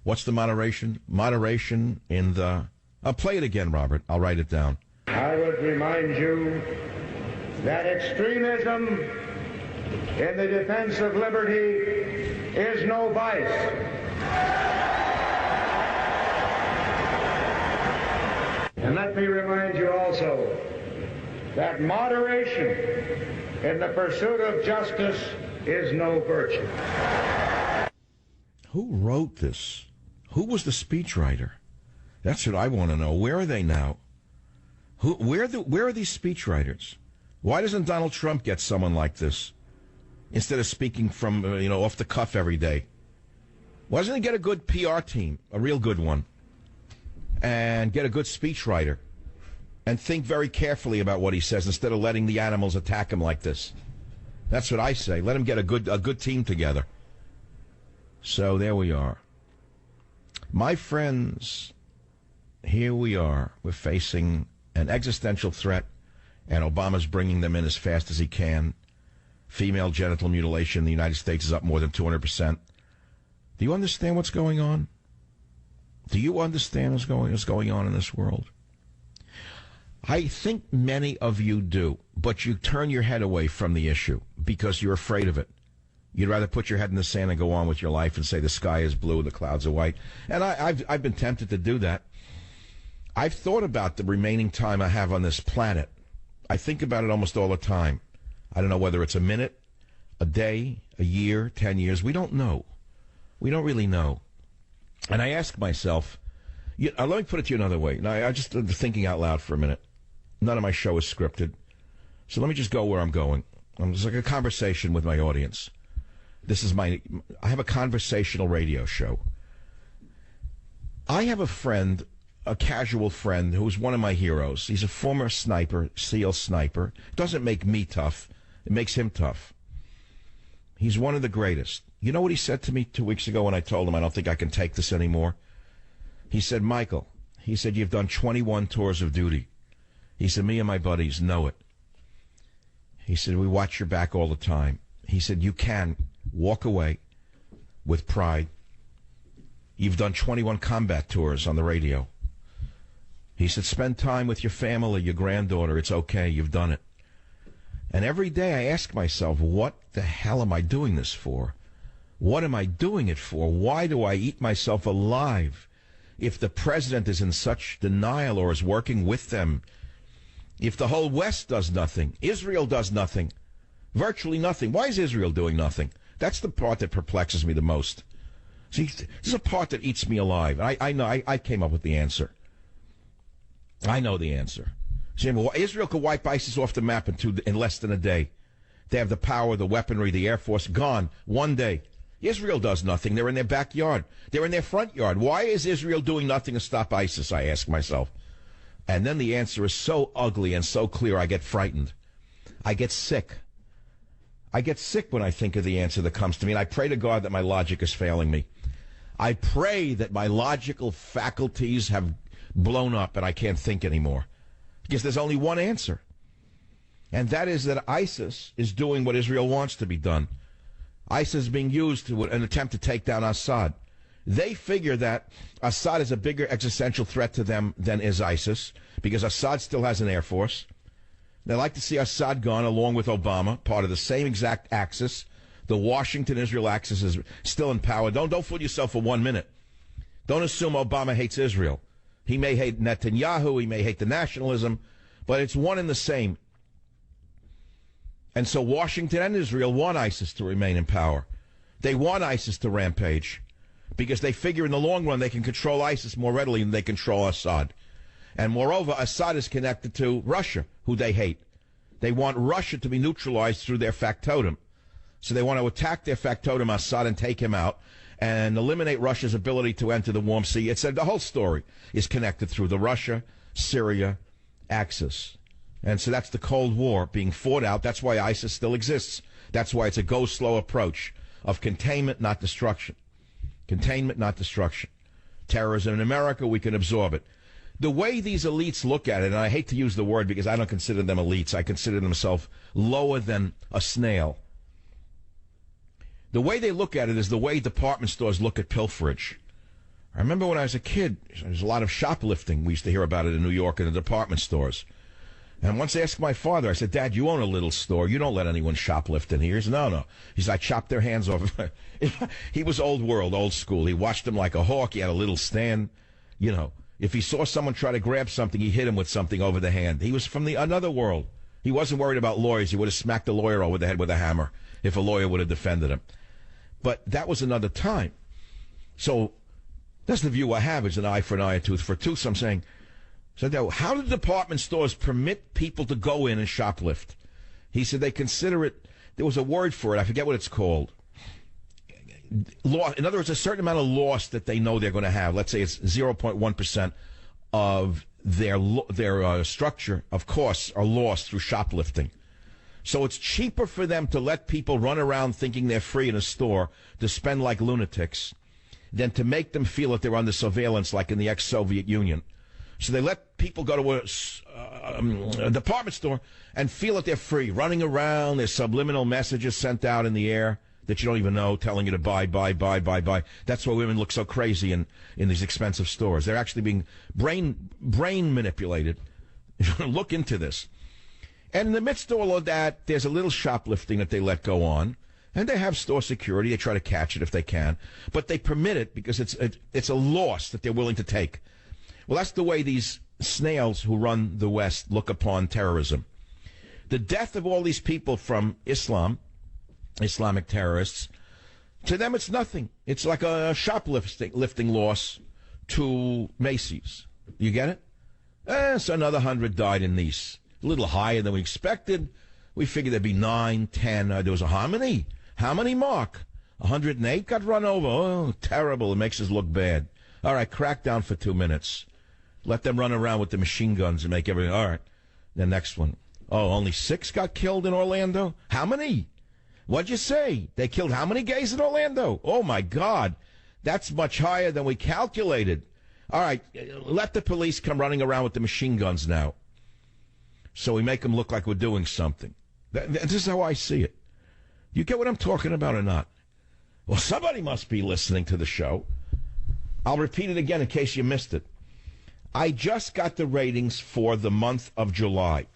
C: What's the moderation? Moderation in the... I'll play it again, Robert. I'll write it down.
B: I would remind you that extremism in the defense of liberty is no vice. And let me remind you also that moderation in the pursuit of justice is no virtue.
C: Who wrote this? Who was the speechwriter? That's what I want to know. Where are they now? Where are these speechwriters? Why doesn't Donald Trump get someone like this instead of speaking from off the cuff every day? Why doesn't he get a good PR team, a real good one, and get a good speechwriter and think very carefully about what he says instead of letting the animals attack him like this? That's what I say. Let him get a good team together. So there we are. My friends, here we are. We're facing an existential threat, and Obama's bringing them in as fast as he can. Female genital mutilation in the United States is up more than 200%. Do you understand what's going on? Do you understand what's going on in this world? I think many of you do, but you turn your head away from the issue because you're afraid of it. You'd rather put your head in the sand and go on with your life and say the sky is blue and the clouds are white. And I've been tempted to do that. I've thought about the remaining time I have on this planet. I think about it almost all the time. I don't know whether it's a minute, a day, a year, 10 years. We don't know. We don't really know. And I ask myself, let me put it to you another way. Now, I'm just thinking out loud for a minute. None of my show is scripted. So let me just go where I'm going. It's like a conversation with my audience. I have a conversational radio show. I have a friend, a casual friend, who's one of my heroes. He's a former sniper, SEAL sniper. Doesn't make me tough. It makes him tough. He's one of the greatest. You know what he said to me 2 weeks ago when I told him I don't think I can take this anymore? He said, Michael, he said, you've done 21 tours of duty. He said, me and my buddies know it. He said, we watch your back all the time. He said, you can walk away with pride. You've done 21 combat tours on the radio. He said, spend time with your family, your granddaughter. It's okay. You've done it. And every day I ask myself, what the hell am I doing this for? What am I doing it for? Why do I eat myself alive if the president is in such denial or is working with them? If the whole West does nothing, Israel does nothing, virtually nothing. Why is Israel doing nothing? That's the part that perplexes me the most. See, this is a part that eats me alive. I know. I came up with the answer. I know the answer. See, Israel could wipe ISIS off the map in less than a day. They have the power, the weaponry, the Air Force, gone, one day. Israel does nothing. They're in their backyard. They're in their front yard. Why is Israel doing nothing to stop ISIS, I ask myself. And then the answer is so ugly and so clear, I get frightened. I get sick. I get sick when I think of the answer that comes to me, and I pray to God that my logic is failing me. I pray that my logical faculties have blown up and I can't think anymore. Because there's only one answer. And that is that ISIS is doing what Israel wants to be done. ISIS is being used to an attempt to take down Assad. They figure that Assad is a bigger existential threat to them than is ISIS, because Assad still has an air force. They like to see Assad gone along with Obama, part of the same exact axis. The Washington-Israel axis is still in power. Don't fool yourself for 1 minute. Don't assume Obama hates Israel. He may hate Netanyahu, he may hate the nationalism, but it's one and the same. And so Washington and Israel want ISIS to remain in power. They want ISIS to rampage because they figure in the long run they can control ISIS more readily than they control Assad. And moreover, Assad is connected to Russia, who they hate. They want Russia to be neutralized through their factotum. So they want to attack their factotum, Assad, and take him out and eliminate Russia's ability to enter the Warm Sea. It said the whole story is connected through the Russia-Syria axis. And so that's the Cold War being fought out. That's why ISIS still exists. That's why it's a go-slow approach of containment, not destruction. Containment, not destruction. Terrorism in America, we can absorb it. The way these elites look at it, and I hate to use the word because I don't consider them elites. I consider themselves lower than a snail. The way they look at it is the way department stores look at pilferage. I remember when I was a kid, there was a lot of shoplifting. We used to hear about it in New York in the department stores. And once I asked my father, I said, Dad, you own a little store. You don't let anyone shoplift in here. He said, no. He said, I chopped their hands off. He was old world, old school. He watched them like a hawk. He had a little stand. You know, if he saw someone try to grab something, he hit him with something over the hand. He was from another world. He wasn't worried about lawyers. He would have smacked a lawyer over the head with a hammer if a lawyer would have defended him. But that was another time. So that's the view I have, is an eye for an eye, a tooth for a tooth. So I'm saying, how do department stores permit people to go in and shoplift? He said they consider it, there was a word for it, I forget what it's called. In other words, a certain amount of loss that they know they're going to have. Let's say it's 0.1% of their structure of costs are lost through shoplifting. So it's cheaper for them to let people run around thinking they're free in a store to spend like lunatics than to make them feel that they're under surveillance like in the ex-Soviet Union. So they let people go to a department store and feel that they're free, running around. There's subliminal messages sent out in the air that you don't even know, telling you to buy. That's why women look so crazy in these expensive stores. They're actually being brain manipulated. Look into this. And in the midst of all of that, there's a little shoplifting that they let go on. And they have store security. They try to catch it if they can. But they permit it because it's a loss that they're willing to take. Well, that's the way these snails who run the West look upon terrorism. The death of all these people from Islamic terrorists, to them it's nothing. It's like a shoplifting loss to Macy's. You get it? So another 100 died in Nice. A little higher than we expected. We figured there'd be 9, 10. There was how many? How many, Mark? 108 got run over. Oh, terrible. It makes us look bad. All right, crack down for 2 minutes. Let them run around with the machine guns and make everything. All right, the next one. Oh, only 6 got killed in Orlando? How many? What'd you say? They killed how many gays in Orlando? Oh, my God. That's much higher than we calculated. All right, let the police come running around with the machine guns now. So we make them look like we're doing something. This is how I see it. You get what I'm talking about or not? Well, somebody must be listening to the show. I'll repeat it again in case you missed it. I just got the ratings for the month of July.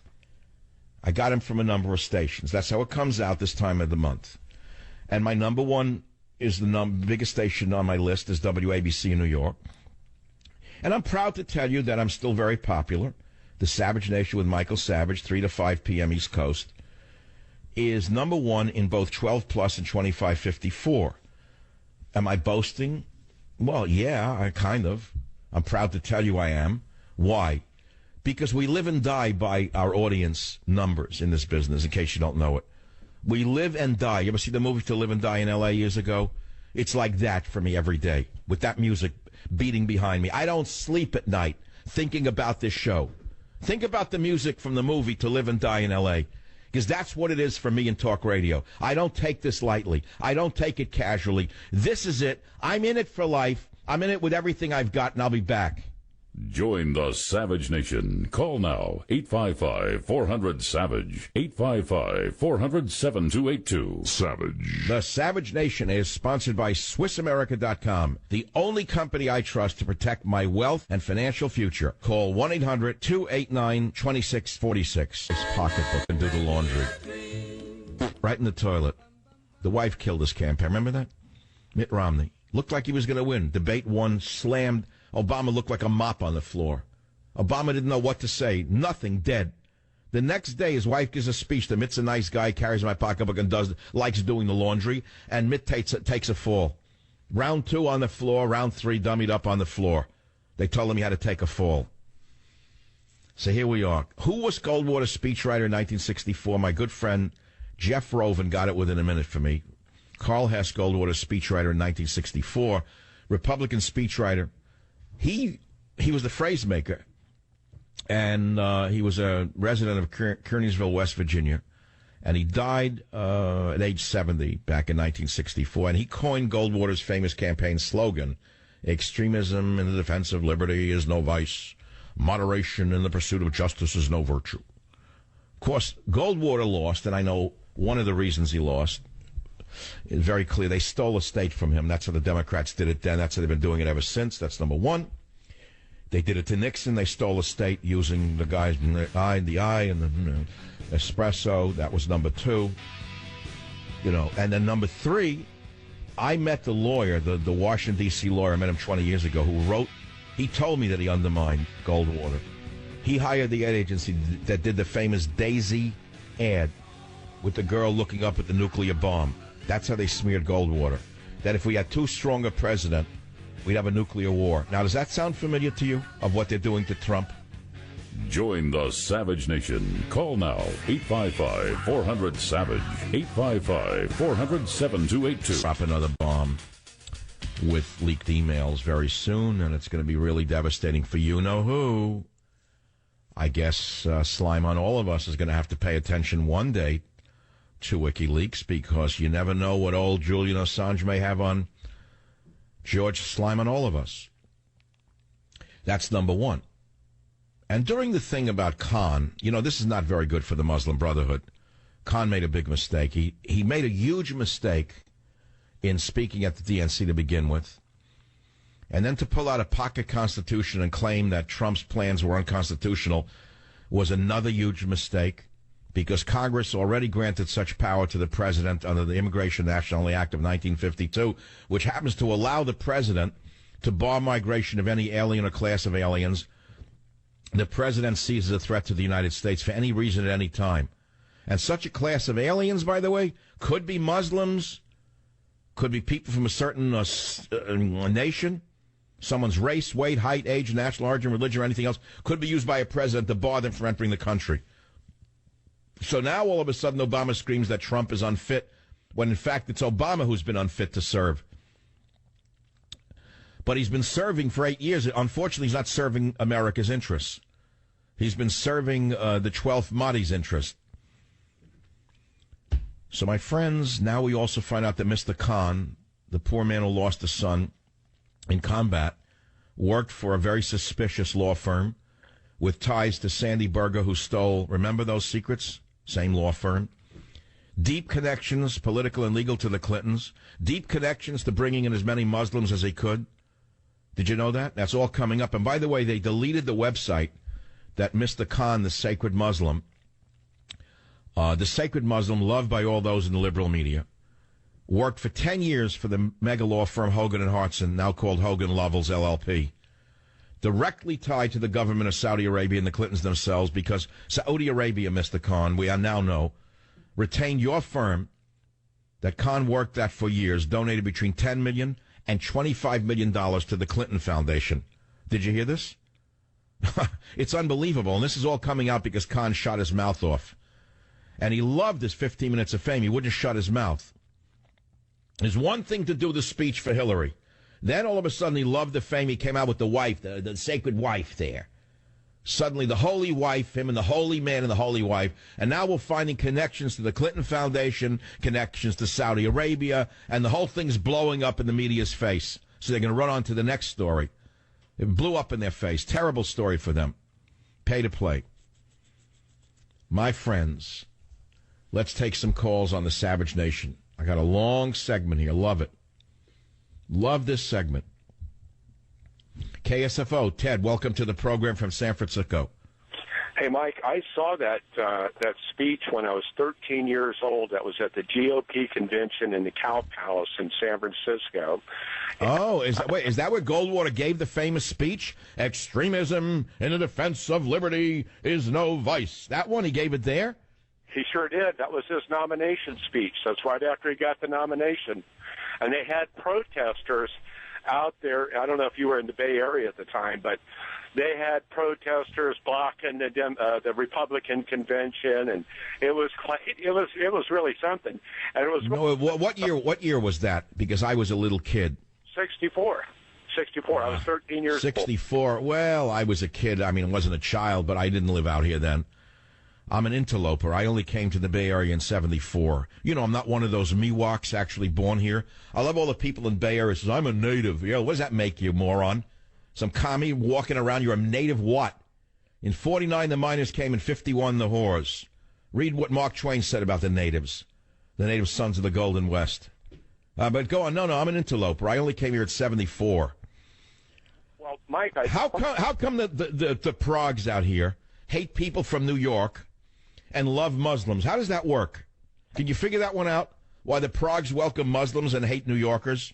C: I got them from a number of stations. That's how it comes out this time of the month. And my number one is the biggest station on my list is WABC in New York. And I'm proud to tell you that I'm still very popular. The Savage Nation with Michael Savage, 3 to 5 p.m. East Coast, is number one in both 12 plus and 2554. Am I boasting? Well, yeah, I kind of. I'm proud to tell you I am. Why? Because we live and die by our audience numbers in this business, in case you don't know it. We live and die. You ever see the movie To Live and Die in L.A. years ago? It's like that for me every day, with that music beating behind me. I don't sleep at night thinking about this show. Think about the music from the movie To Live and Die in L.A., because that's what it is for me in talk radio. I don't take this lightly. I don't take it casually. This is it. I'm in it for life. I'm in it with everything I've got, and I'll be back.
A: Join the Savage Nation. Call now, 855-400-SAVAGE, 855-400-7282. Savage.
C: The Savage Nation is sponsored by SwissAmerica.com, the only company I trust to protect my wealth and financial future. Call 1-800-289-2646. This pocketbook and do the laundry. Right in the toilet. The wife killed this campaign. Remember that? Mitt Romney. Looked like he was going to win. Debate won, slammed. Obama looked like a mop on the floor. Obama didn't know what to say. Nothing, dead. The next day, his wife gives a speech that Mitt's a nice guy, carries my pocketbook, and likes doing the laundry, and Mitt takes a fall. Round 2 on the floor, round 3 dummied up on the floor. They told him he had to take a fall. So here we are. Who was Goldwater's speechwriter in 1964? My good friend Jeff Rovin got it within a minute for me. Carl Hess, Goldwater's speechwriter in 1964, Republican speechwriter. He was the phrase maker, and he was a resident of Kearneysville, West Virginia, and he died at age 70 back in 1964, and he coined Goldwater's famous campaign slogan, "Extremism in the defense of liberty is no vice. Moderation in the pursuit of justice is no virtue." Of course, Goldwater lost, and I know one of the reasons he lost. It's very clear. They stole a state from him. That's how the Democrats did it then. That's how they've been doing it ever since. That's number one. They did it to Nixon. They stole a state using the guys in the eye and the espresso. That was number two. And then number three, I met the lawyer, the Washington, D.C. lawyer. I met him 20 years ago he told me that he undermined Goldwater. He hired the ad agency that did the famous Daisy ad with the girl looking up at the nuclear bomb. That's how they smeared Goldwater. That if we had too strong a president, we'd have a nuclear war. Now, does that sound familiar to you, of what they're doing to Trump?
A: Join the Savage Nation. Call now, 855-400-SAVAGE, 855-400-7282.
C: Drop another bomb with leaked emails very soon, and it's going to be really devastating for you-know-who. I guess Slime on All of Us is going to have to pay attention one day to WikiLeaks, because you never know what old Julian Assange may have on George Slime on All of Us. That's number one. And during the thing about Khan, this is not very good for the Muslim Brotherhood. Khan made a big mistake. He made a huge mistake in speaking at the DNC to begin with. And then to pull out a pocket constitution and claim that Trump's plans were unconstitutional was another huge mistake, because Congress already granted such power to the president under the Immigration Nationality Act of 1952, which happens to allow the president to bar migration of any alien or class of aliens the president sees as a threat to the United States for any reason at any time. And such a class of aliens, by the way, could be Muslims, could be people from a certain nation, someone's race, weight, height, age, national origin, religion, or anything else, could be used by a president to bar them from entering the country. So now all of a sudden Obama screams that Trump is unfit, when in fact it's Obama who's been unfit to serve. But he's been serving for 8 years. Unfortunately, he's not serving America's interests. He's been serving the 12th Mahdi's interest. So, my friends, now we also find out that Mr. Khan, the poor man who lost a son in combat, worked for a very suspicious law firm with ties to Sandy Berger, who stole, remember those secrets? Same law firm. Deep connections, political and legal, to the Clintons. Deep connections to bringing in as many Muslims as he could. Did you know that? That's all coming up. And by the way, they deleted the website that Mr. Khan, the sacred Muslim, loved by all those in the liberal media, worked for 10 years for the mega law firm Hogan and Hartson, now called Hogan Lovells LLP, directly tied to the government of Saudi Arabia and the Clintons themselves, because Saudi Arabia, Mr. Khan, we now know, retained your firm that Khan worked at for years, donated between $10 million and $25 million to the Clinton Foundation. Did you hear this? It's unbelievable. And this is all coming out because Khan shot his mouth off. And he loved his 15 minutes of fame. He wouldn't shut his mouth. There's one thing to do the speech for Hillary. Then all of a sudden he loved the fame. He came out with the wife, the sacred wife there. Suddenly the holy wife, him and the holy man and the holy wife. And now we're finding connections to the Clinton Foundation, connections to Saudi Arabia, and the whole thing's blowing up in the media's face. So they're going to run on to the next story. It blew up in their face. Terrible story for them. Pay to play. My friends, let's take some calls on the Savage Nation. I got a long segment here. Love it. Love this segment. KSFO, Ted, welcome to the program from San Francisco.
G: Hey, Mike, I saw that speech when I was 13 years old. That was at the GOP convention in the Cow Palace in San Francisco.
C: Oh, is that where Goldwater gave the famous speech? Extremism in the defense of liberty is no vice. That one, he gave it there?
G: He sure did. That was his nomination speech. That's right after he got the nomination. And they had protesters out there. I don't know if you were in the Bay Area at the time, but they had protesters blocking the Republican convention, and it was really something. And it was
C: what year was that? Because I was a little kid.
G: 64. I was 13 years old.
C: 64. Well, I was a kid. I mean, I wasn't a child, but I didn't live out here then. I'm an interloper. I only came to the Bay Area in 74. You know, I'm not one of those Miwoks actually born here. I love all the people in Bay Area who says, I'm a native. Yeah, what does that make you, moron? Some commie walking around, you're a native what? In 49, the miners came. In 51, the whores. Read what Mark Twain said about the natives. the native sons of the Golden West. But go on. No, I'm an interloper. I only came here at 74.
G: Well, Mike,
C: how come the Progs out here hate people from New York and love Muslims? How does that work? Can you figure that one out? Why the Progs welcome Muslims and hate New Yorkers?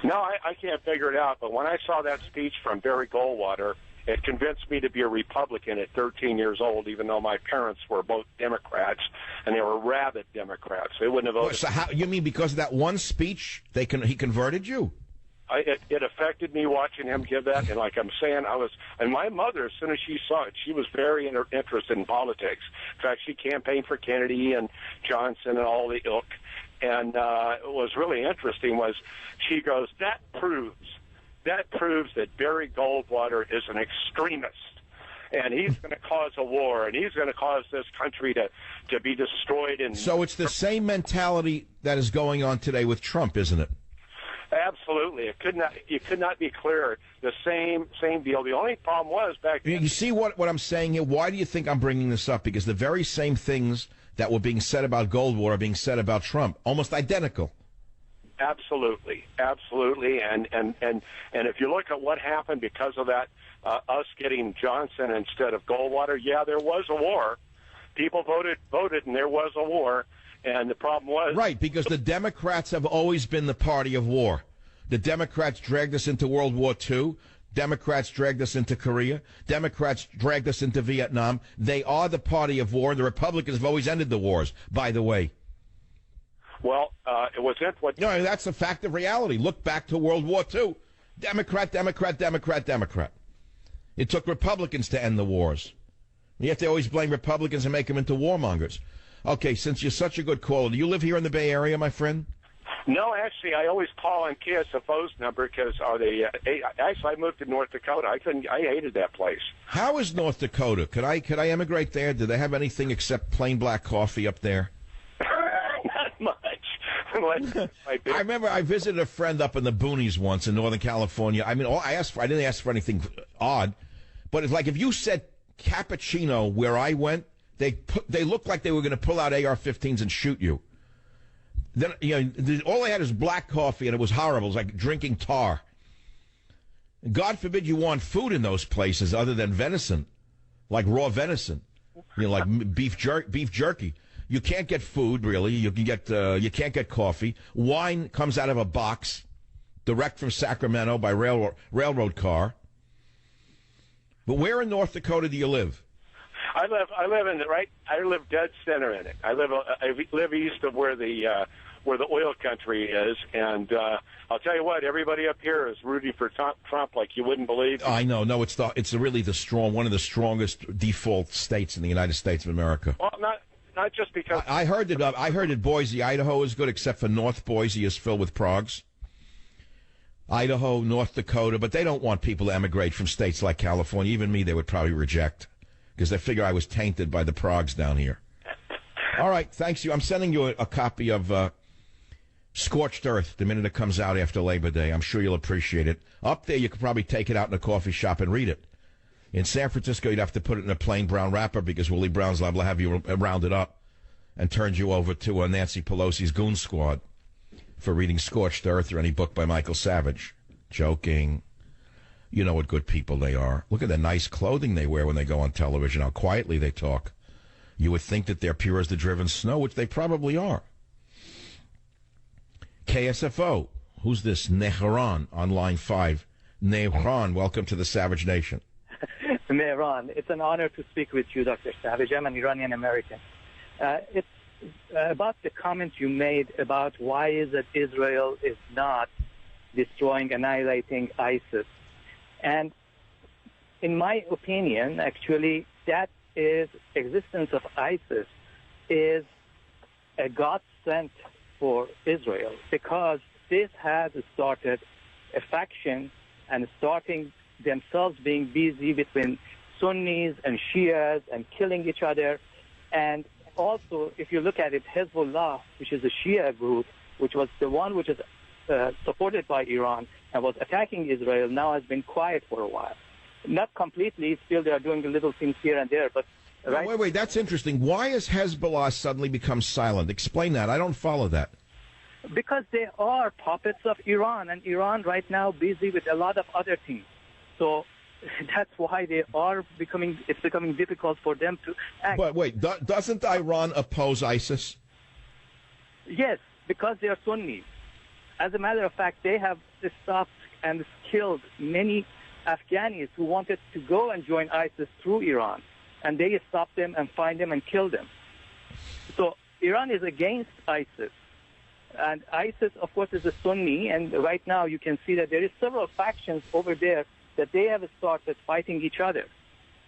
G: No, I can't figure it out. But when I saw that speech from Barry Goldwater, it convinced me to be a Republican at 13 years old, even though my parents were both Democrats, and they were rabid Democrats. They wouldn't have voted.
C: So how, you mean because of that one speech, he converted you?
G: It affected me watching him give that, and like I'm saying, and my mother, as soon as she saw it, she was very interested in politics. In fact, she campaigned for Kennedy and Johnson and all the ilk, and what was really interesting was she goes, that proves that Barry Goldwater is an extremist, and he's going to cause a war, and he's going to cause this country to be destroyed.
C: So it's the same mentality that is going on today with Trump, isn't it?
G: Absolutely. It could not be clearer. The same deal. The only problem was back then.
C: You see what I'm saying here? Why do you think I'm bringing this up? Because the very same things that were being said about Goldwater are being said about Trump. Almost identical.
G: Absolutely. And if you look at what happened because of that, us getting Johnson instead of Goldwater, yeah, there was a war. People voted, and there was a war. And the problem was... Right, because the Democrats have always been the party of war. The Democrats dragged us into World War II. Democrats dragged us into Korea. Democrats dragged us into Vietnam. They are the party of war. The Republicans have always ended the wars, by the way. Well, it was what... No, that's a fact of reality. Look back to World War II. Democrat, Democrat, Democrat, Democrat. It took Republicans to end the wars. You have to always blame Republicans and make them into warmongers. Okay, since you're such a good caller, do you live here in the Bay Area, my friend? No, actually, I always call on KSFO's number because actually, I moved to North Dakota. I hated that place. How is North Dakota? Could I emigrate there? Do they have anything except plain black coffee up there? Not much. I remember I visited a friend up in the boonies once in Northern California. I mean, I didn't ask for anything odd, but it's like if you said cappuccino where I went, they looked like they were going to pull out AR-15s and shoot you. Then all they had is black coffee, and it was horrible. It was like drinking tar. God forbid you want food in those places other than venison, like raw venison, like beef jerky. You can't get food really. You can't get coffee. Wine comes out of a box, direct from Sacramento by railroad car. But where in North Dakota do you live? I live dead center in it. I live east of where the oil country is, and I'll tell you what, everybody up here is rooting for Trump like you wouldn't believe. I know, no, it's really one of the strongest default states in the United States of America. Well, not just because I heard that Boise, Idaho is good, except for North Boise is filled with Progs. Idaho, North Dakota, but they don't want people to emigrate from states like California. Even me, they would probably reject. Because they figure I was tainted by the Progs down here. All right, thanks you. I'm sending you a copy of Scorched Earth the minute it comes out after Labor Day. I'm sure you'll appreciate it. Up there, you could probably take it out in a coffee shop and read it. In San Francisco, you'd have to put it in a plain brown wrapper because Willie Brown's liable to have you rounded up and turned you over to Nancy Pelosi's goon squad for reading Scorched Earth or any book by Michael Savage. Joking. You know what good people they are. Look at the nice clothing they wear when they go on television, how quietly they talk. You would think that they're pure as the driven snow, which they probably are. KSFO. Who's this? Nehran on line 5. Nehran, welcome to the Savage Nation.
H: Nehran, it's an honor to speak with you, Dr. Savage. I'm an Iranian American. It's about the comment you made about why is it Israel is not destroying, annihilating ISIS. And in my opinion, actually, that is existence of ISIS is a godsend for Israel because this has started a faction and starting themselves being busy between Sunnis and Shias and killing each other. And also, if you look at it, Hezbollah, which is a Shia group, which was the one which is supported by Iran and was attacking Israel, now has been quiet for a while. Not completely. Still, they are doing little things here and there. But right.
C: Wait. That's interesting. Why has Hezbollah suddenly become silent? Explain that. I don't follow that.
H: Because they are puppets of Iran, and Iran right now busy with a lot of other things. So that's why it's becoming difficult for them to act.
C: But wait, doesn't Iran oppose ISIS?
H: Yes, because they are Sunnis. As a matter of fact, they have stopped and killed many Afghanis who wanted to go and join ISIS through Iran. And they stopped them and find them and kill them. So Iran is against ISIS. And ISIS, of course, is a Sunni. And right now you can see that there is several factions over there that they have started fighting each other.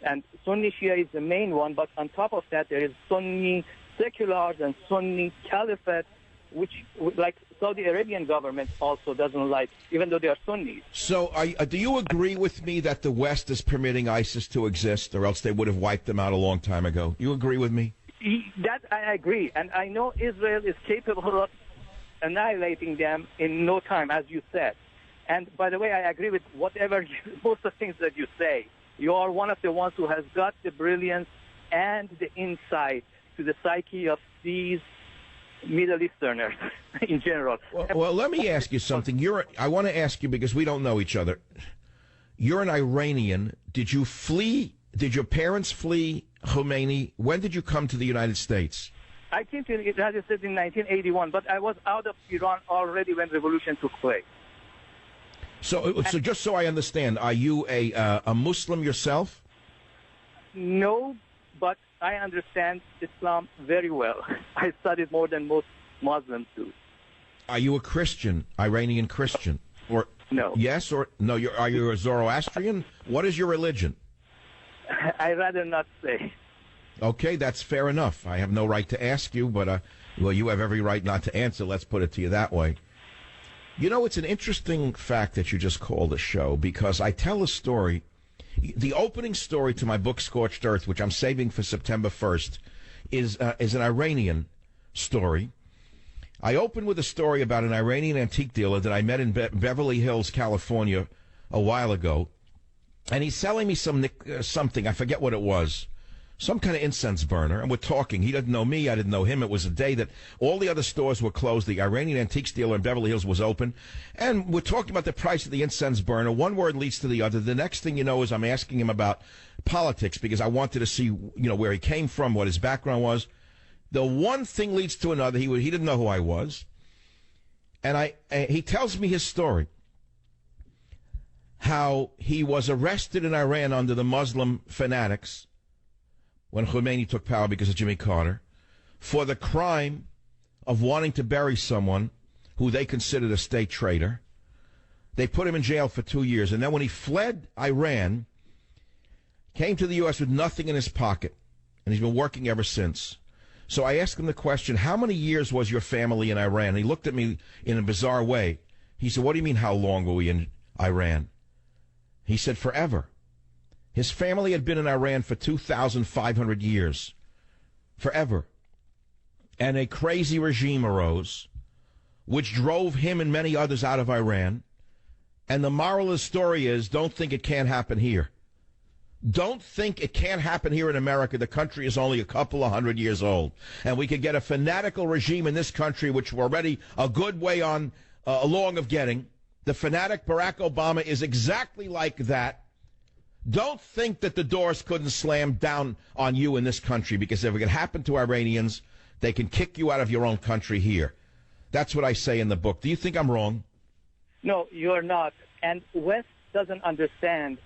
H: And Sunni Shia is the main one. But on top of that, there is Sunni seculars and Sunni caliphate, which, like Saudi Arabian government, also doesn't like, even though they are Sunnis.
C: So do you agree with me that the West is permitting ISIS to exist, or else they would have wiped them out a long time ago? You agree with me?
H: That I agree. And I know Israel is capable of annihilating them in no time, as you said. And by the way, I agree with most of the things that you say. You are one of the ones who has got the brilliance and the insight to the psyche of these Middle Easterners in general.
C: Well, let me ask you something. I want to ask you, because we don't know each other. You're an Iranian. Did you flee? Did your parents flee Khomeini? When did you come to the United States?
H: I came to the United States in 1981, but I was out of Iran already when revolution took place.
C: So just so I understand, are you a Muslim yourself?
H: No, but I understand Islam very well. I studied more than most Muslims do.
C: Are you a Christian, Iranian Christian? Or
H: no?
C: Yes or no? Are you a Zoroastrian? What is your religion?
H: I'd rather not say.
C: Okay, that's fair enough. I have no right to ask you, but well, you have every right not to answer. Let's put it to you that way. You know, it's an interesting fact that you just called a show, because I tell a story. The opening story to my book, Scorched Earth, which I'm saving for September 1st, is an Iranian story. I open with a story about an Iranian antique dealer that I met in Beverly Hills, California, a while ago. And he's selling me something, I forget what it was, some kind of incense burner. And we're talking. He doesn't know me. I didn't know him. It was a day that all the other stores were closed. The Iranian antiques dealer in Beverly Hills was open. And we're talking about the price of the incense burner. One word leads to the other. The next thing you know is I'm asking him about politics, because I wanted to see, where he came from, what his background was. The one thing leads to another. He didn't know who I was. And he tells me his story. How he was arrested in Iran under the Muslim fanatics when Khomeini took power because of Jimmy Carter, for the crime of wanting to bury someone who they considered a state traitor. They put him in jail for 2 years. And then when he fled Iran, came to the U.S. with nothing in his pocket. And he's been working ever since. So I asked him the question, how many years was your family in Iran? And he looked at me in a bizarre way. He said, what do you mean, how long were we in Iran? He said, forever. His family had been in Iran for 2,500 years. Forever. And a crazy regime arose, which drove him and many others out of Iran. And the moral of the story is, don't think it can't happen here. Don't think it can't happen here in America. The country is only a couple of 100 years old. And we could get a fanatical regime in this country, which we're already a good way along of getting. The fanatic Barack Obama is exactly like that. Don't think that the doors couldn't slam down on you in this country, because if it could happen to Iranians, they can kick you out of your own country here. That's what I say in the book. Do you think I'm wrong?
H: No, you're not. And West doesn't understand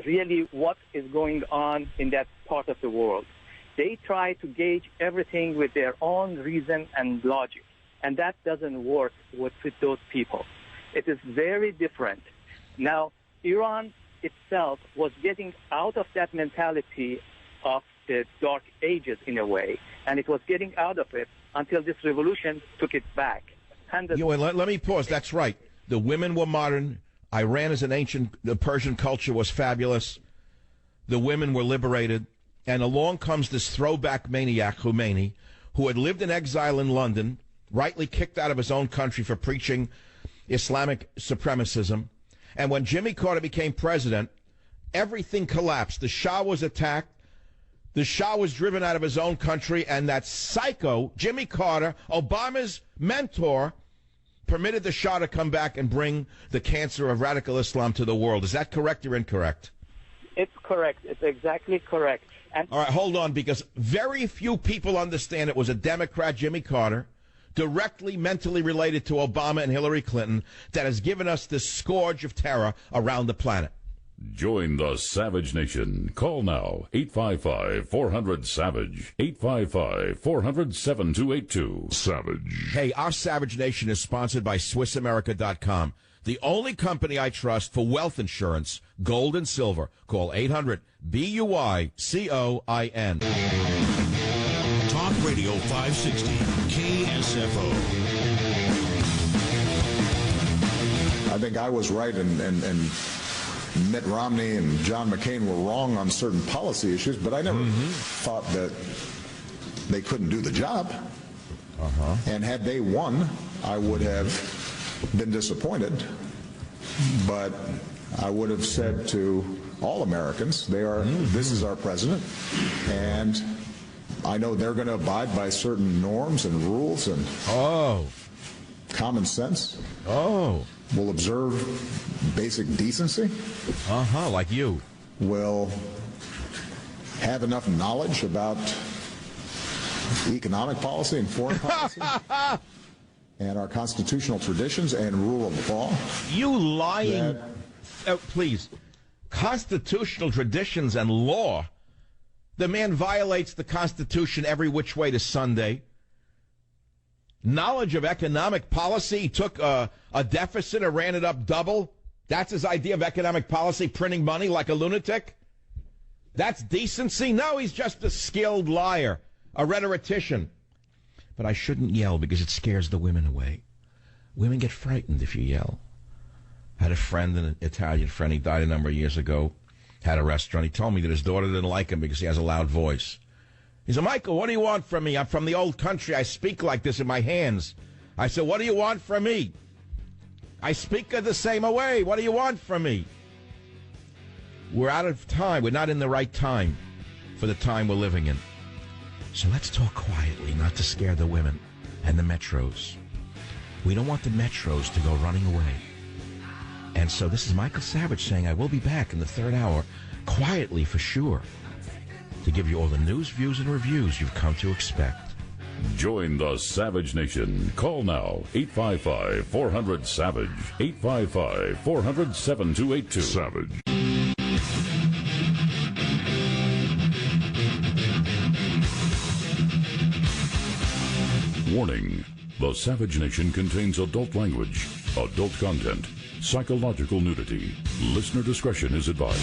H: really what is going on in that part of the world. They try to gauge everything with their own reason and logic, and that doesn't work with those people. It is very different. Now, Iran itself was getting out of that mentality of the dark ages in a way, and it was getting out of it until this revolution took it back.
C: Let me pause. That's right. The women were modern. Iran as an the Persian culture was fabulous. The women were liberated. And along comes this throwback maniac, Khomeini, who had lived in exile in London, rightly kicked out of his own country for preaching Islamic supremacism. And when Jimmy Carter became president, everything collapsed. The Shah was attacked. The Shah was driven out of his own country, and that psycho, Jimmy Carter, Obama's mentor, permitted the Shah to come back and bring the cancer of radical Islam to the world. Is that correct or incorrect?
H: It's correct. It's exactly correct. And
C: all right, hold on, because very few people understand it was a Democrat, Jimmy Carter, directly mentally related to Obama and Hillary Clinton, that has given us this scourge of terror around the planet.
A: Join the Savage Nation. Call now, 855-400-SAVAGE, 855-400-7282. Savage.
C: Hey, our Savage Nation is sponsored by SwissAmerica.com, the only company I trust for wealth insurance, gold and silver. Call 800-BUYCOIN.
I: Talk Radio 560, KSFO.
F: I think I was right, and Mitt Romney and John McCain were wrong on certain policy issues, but I never thought that they couldn't do the job. And had they won, I would have been disappointed. But I would have said to all Americans, this is our president, and I know they're going to abide by certain norms and rules and common sense. Will observe basic decency.
C: Like you.
F: Will have enough knowledge about economic policy and foreign policy and our constitutional traditions and rule of law.
C: You lying. Please. Constitutional traditions and law. The man violates the Constitution every which way to Sunday. Knowledge of economic policy. He took a deficit and ran it up double. That's his idea of economic policy, printing money like a lunatic. That's decency? No, he's just a skilled liar, a rhetorician. But I shouldn't yell because it scares the women away. Women get frightened if you yell. I had a friend, an Italian friend, he died a number of years ago, had a restaurant. He told me that his daughter didn't like him because he has a loud voice. He said, Michael, what do you want from me? I'm from the old country. I speak like this in my hands. I said, what do you want from me? I speak the same way. What do you want from me? We're out of time. We're not in the right time for the time we're living in. So let's talk quietly, not to scare the women and the metros. We don't want the metros to go running away. And so this is Michael Savage saying, I will be back in the third hour, quietly for sure, to give you all the news, views, and reviews you've come to expect.
A: Join the Savage Nation. Call now, 855-400-SAVAGE, 855-400-7282. Savage. Warning. The Savage Nation contains adult language, adult content, psychological nudity. Listener discretion is advised.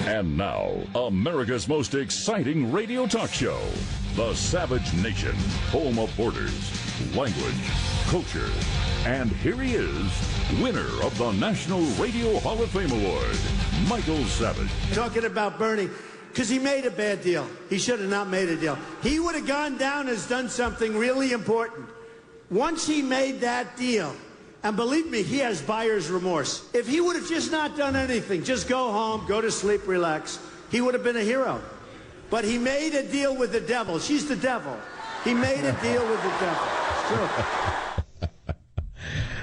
A: And now, America's most exciting radio talk show, The Savage Nation, home of borders, language, culture. And here he is, winner of the National Radio Hall of Fame Award, Michael Savage.
J: Talking about Bernie, because he made a bad deal. He should have not made a deal. He would have gone down and done something really important. Once he made that deal, and believe me, he has buyer's remorse. If he would have just not done anything, just go home, go to sleep, relax, he would have been a hero. But he made a deal with the devil. She's the devil. He made a deal with the devil. It's true.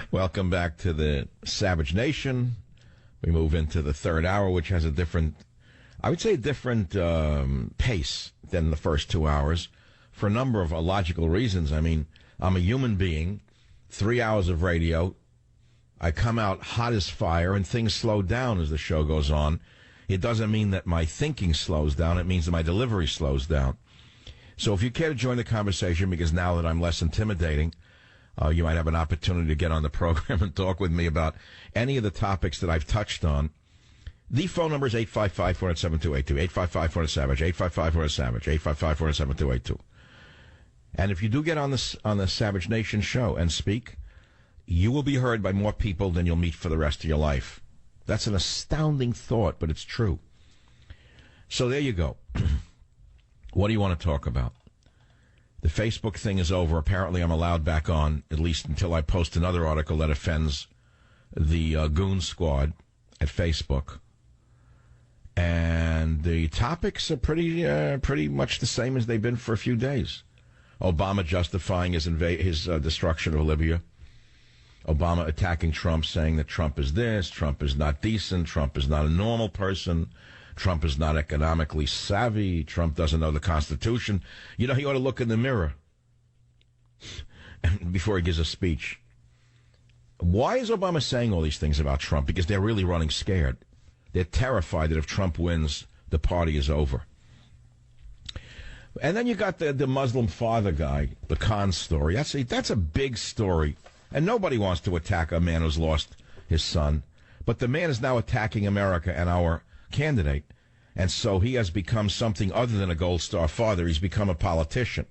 C: Welcome back to the Savage Nation. We move into the third hour, which has a different, I would say, different pace than the first 2 hours for a number of logical reasons. I mean, I'm a human being. 3 hours of radio. I come out hot as fire, and things slow down as the show goes on. It doesn't mean that my thinking slows down. It means that my delivery slows down. So if you care to join the conversation, because now that I'm less intimidating, you might have an opportunity to get on the program and talk with me about any of the topics that I've touched on. The phone number is 855-400-7282, 855-400-SAVAGE, 855-400-SAVAGE, 855-400-7282. And if you do get on the Savage Nation show and speak, you will be heard by more people than you'll meet for the rest of your life. That's an astounding thought, but it's true. So there you go. What do you want to talk about? The Facebook thing is over. Apparently, I'm allowed back on, at least until I post another article that offends the Goon Squad at Facebook. And the topics are pretty much the same as they've been for a few days. Obama justifying his destruction of Libya. Obama attacking Trump, saying that Trump is this, Trump is not decent, Trump is not a normal person, Trump is not economically savvy, Trump doesn't know the Constitution. You know, he ought to look in the mirror before he gives a speech. Why is Obama saying all these things about Trump? Because they're really running scared. They're terrified that if Trump wins, the party is over. And then you got the Muslim father guy, the Khan story. That's a big story. And nobody wants to attack a man who's lost his son. But the man is now attacking America and our candidate. And so he has become something other than a Gold Star father. He's become a politician.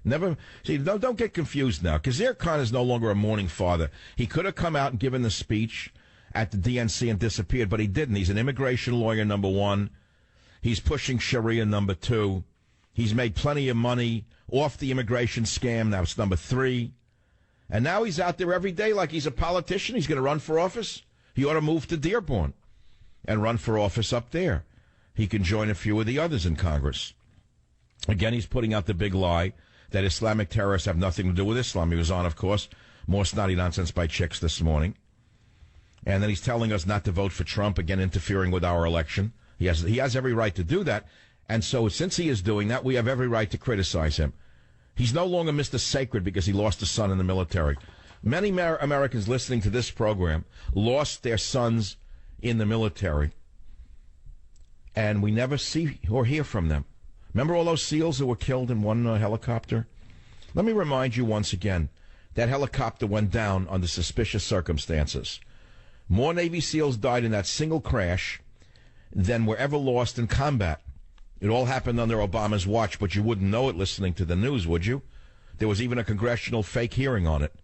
C: Don't get confused now. Khizr Khan is no longer a mourning father. He could have come out and given the speech at the DNC and disappeared, but he didn't. He's an immigration lawyer, number one. He's pushing Sharia, number two. He's made plenty of money off the immigration scam. Now it's number three. And now he's out there every day like he's a politician. He's going to run for office. He ought to move to Dearborn and run for office up there. He can join a few of the others in Congress. Again, he's putting out the big lie that Islamic terrorists have nothing to do with Islam. He was on, of course, More Snotty Nonsense by Chicks this morning. And then he's telling us not to vote for Trump, again interfering with our election. He has every right to do that. And so since he is doing that, we have every right to criticize him. He's no longer Mr. Sacred because he lost a son in the military. Many Americans listening to this program lost their sons in the military. And we never see or hear from them. Remember all those SEALs who were killed in one helicopter? Let me remind you once again, that helicopter went down under suspicious circumstances. More Navy SEALs died in that single crash than were ever lost in combat. It all happened under Obama's watch, but you wouldn't know it listening to the news, would you? There was even a congressional fake hearing on it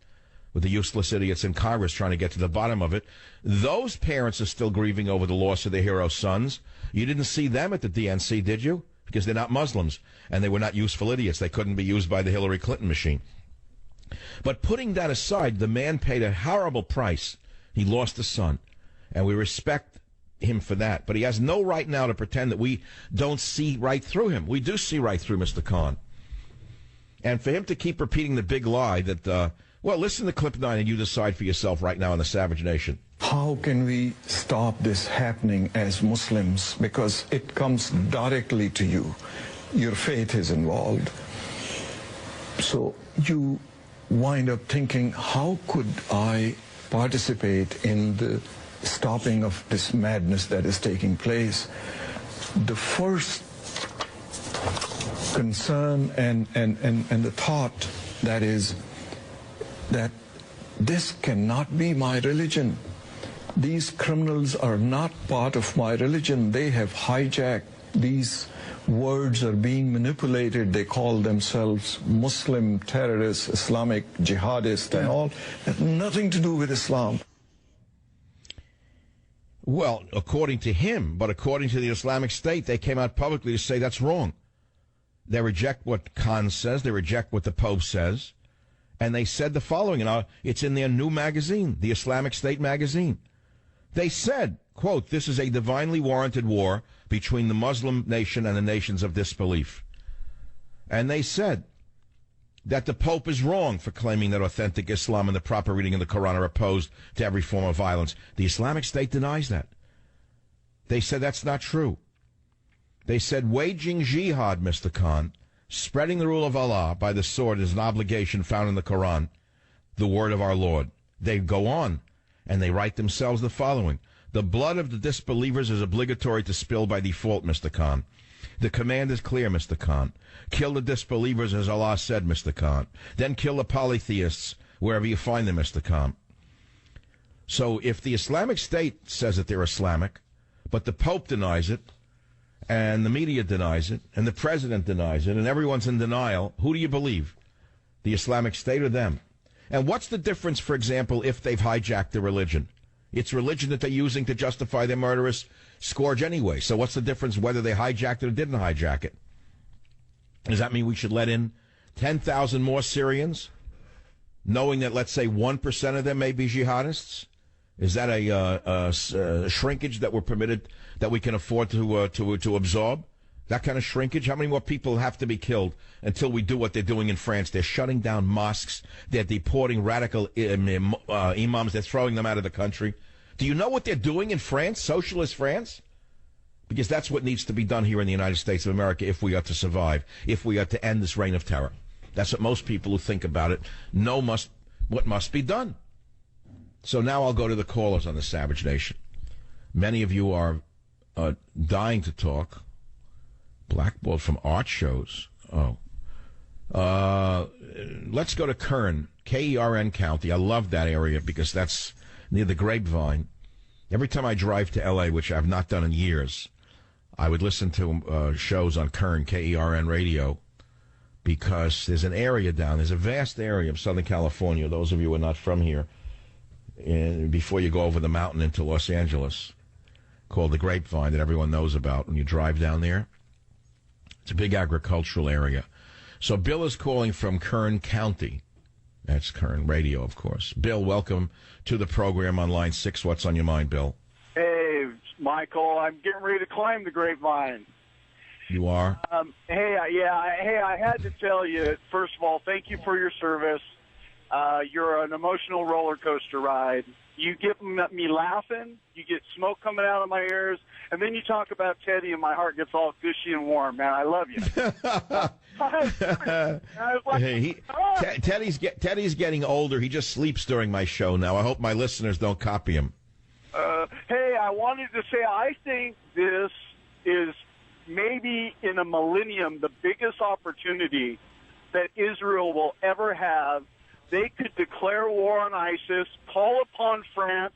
C: with the useless idiots in Congress trying to get to the bottom of it. Those parents are still grieving over the loss of their hero sons. You didn't see them at the DNC, did you? Because they're not Muslims, and they were not useful idiots. They couldn't be used by the Hillary Clinton machine. But putting that aside, the man paid a horrible price. He lost a son, and we respect him for that. But he has no right now to pretend that we don't see right through him. We do see right through Mr. Khan. And for him to keep repeating the big lie that, well, listen to Clip 9 and you decide for yourself right now in the Savage Nation.
K: How can we stop this happening as Muslims? Because it comes directly to you. Your faith is involved. So you wind up thinking, how could I participate in the stopping of this madness that is taking place? The first concern and the thought that is that this cannot be my religion. These criminals are not part of my religion. They have hijacked. These words are being manipulated. They call themselves Muslim terrorists, Islamic jihadists, and all. Have nothing to do with Islam.
C: Well, according to him, but according to the Islamic State, they came out publicly to say that's wrong. They reject what Khan says. They reject what the Pope says. And they said the following, and it's in their new magazine, the Islamic State magazine. They said, quote, this is a divinely warranted war between the Muslim nation and the nations of disbelief. And they said that the Pope is wrong for claiming that authentic Islam and the proper reading of the Quran are opposed to every form of violence. The Islamic State denies that. They said that's not true. They said waging jihad, Mr. Khan, spreading the rule of Allah by the sword is an obligation found in the Quran, the word of our Lord. They go on, and they write themselves the following. The blood of the disbelievers is obligatory to spill by default, Mr. Khan. The command is clear, Mr. Khan. Kill the disbelievers as Allah said, Mr. Khan. Then kill the polytheists wherever you find them, Mr. Khan. So if the Islamic State says that they're Islamic, but the Pope denies it, and the media denies it, and the president denies it, and everyone's in denial, who do you believe? The Islamic State or them? And what's the difference, for example, if they've hijacked the religion? It's religion that they're using to justify their murderous scourge anyway. So what's the difference whether they hijacked it or didn't hijack it? Does that mean we should let in 10,000 more Syrians, knowing that, let's say, 1% of them may be jihadists? Is that a shrinkage that we're permitted, that we can afford to absorb? That kind of shrinkage? How many more people have to be killed until we do what they're doing in France? They're shutting down mosques. They're deporting radical imams. They're throwing them out of the country. Do you know what they're doing in France, socialist France? Because that's what needs to be done here in the United States of America if we are to survive, if we are to end this reign of terror. That's what most people who think about it know what must be done. So now I'll go to the callers on the Savage Nation. Many of you are dying to talk. Blackballed from art shows. Oh. Let's go to Kern, K-E-R-N County. I love that area because that's near the Grapevine. Every time I drive to L.A., which I've not done in years, I would listen to shows on Kern, K-E-R-N radio, because there's an area down, there's a vast area of Southern California, those of you who are not from here, before you go over the mountain into Los Angeles, called the Grapevine that everyone knows about when you drive down there. It's a big agricultural area. So Bill is calling from Kern County. That's Kern Radio, of course. Bill, welcome to the program on line 6. What's on your mind, Bill?
L: Hey, Michael, I'm getting ready to climb the Grapevine.
C: You are?
L: I had to tell you, first of all, thank you for your service. You're an emotional roller coaster ride. You get me laughing, you get smoke coming out of my ears, and then you talk about Teddy and my heart gets all gushy and warm. Man, I love you.
C: Teddy's getting older. He just sleeps during my show now. I hope my listeners don't copy him.
L: Hey, I wanted to say I think this is maybe in a millennium the biggest opportunity that Israel will ever have. They could declare war on ISIS, call upon France,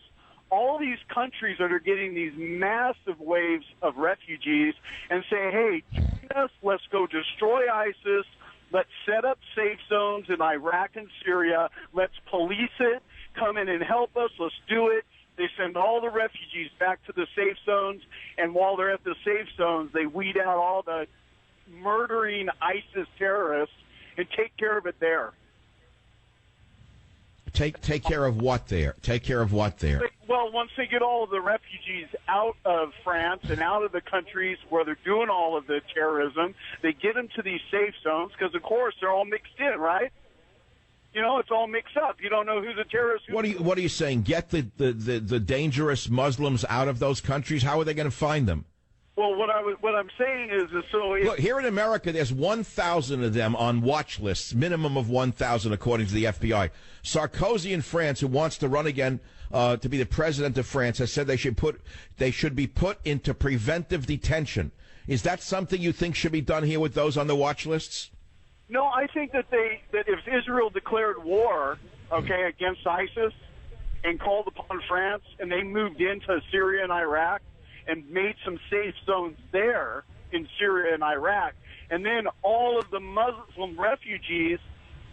L: all these countries that are getting these massive waves of refugees, and say, hey, join us, let's go destroy ISIS, let's set up safe zones in Iraq and Syria, let's police it, come in and help us, let's do it. They send all the refugees back to the safe zones, and while they're at the safe zones, they weed out all the murdering ISIS terrorists and take care of it there.
C: Take care of what there? Take care of what there?
L: Well, once they get all of the refugees out of France and out of the countries where they're doing all of the terrorism, they get them to these safe zones because, of course, they're all mixed in, right? You know, it's all mixed up. You don't know who's a terrorist.
C: What are you saying? Get the dangerous Muslims out of those countries? How are they going to find them?
L: Well, what I'm saying is so.
C: Look, here in America, there's 1,000 of them on watch lists, minimum of 1,000 according to the FBI. Sarkozy in France, who wants to run again to be the president of France, has said they should be put into preventive detention. Is that something you think should be done here with those on the watch lists?
L: No, I think that if Israel declared war, against ISIS and called upon France, and they moved into Syria and Iraq and made some safe zones there in Syria and Iraq, and then all of the Muslim refugees,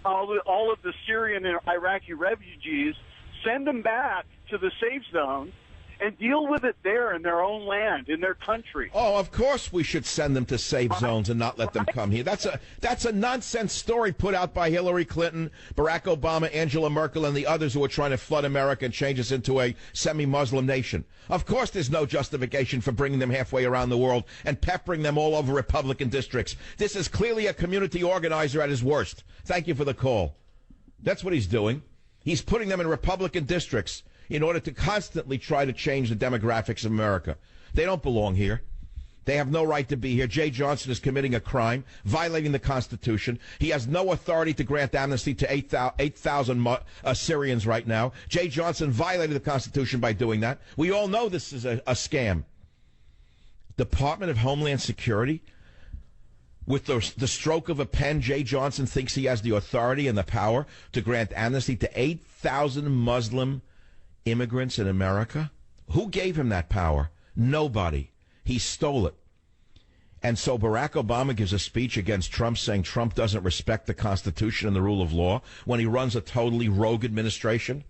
L: all of the Syrian and Iraqi refugees, send them back to the safe zone and deal with it there in their own land, in their country.
C: Oh, of course we should send them to safe zones and not let them come here. That's a nonsense story put out by Hillary Clinton, Barack Obama, Angela Merkel, and the others who are trying to flood America and change us into a semi-Muslim nation. Of course there's no justification for bringing them halfway around the world and peppering them all over Republican districts. This is clearly a community organizer at his worst. Thank you for the call. That's what he's doing. He's putting them in Republican districts in order to constantly try to change the demographics of America. They don't belong here. They have no right to be here. Jay Johnson is committing a crime, violating the Constitution. He has no authority to grant amnesty to 8,000 Syrians right now. Jay Johnson violated the Constitution by doing that. We all know this is a scam. Department of Homeland Security, with the stroke of a pen, Jay Johnson thinks he has the authority and the power to grant amnesty to 8,000 Muslim immigrants in America. Who gave him that power? Nobody. He stole it. And so Barack Obama gives a speech against Trump saying Trump doesn't respect the Constitution and the rule of law when he runs a totally rogue administration.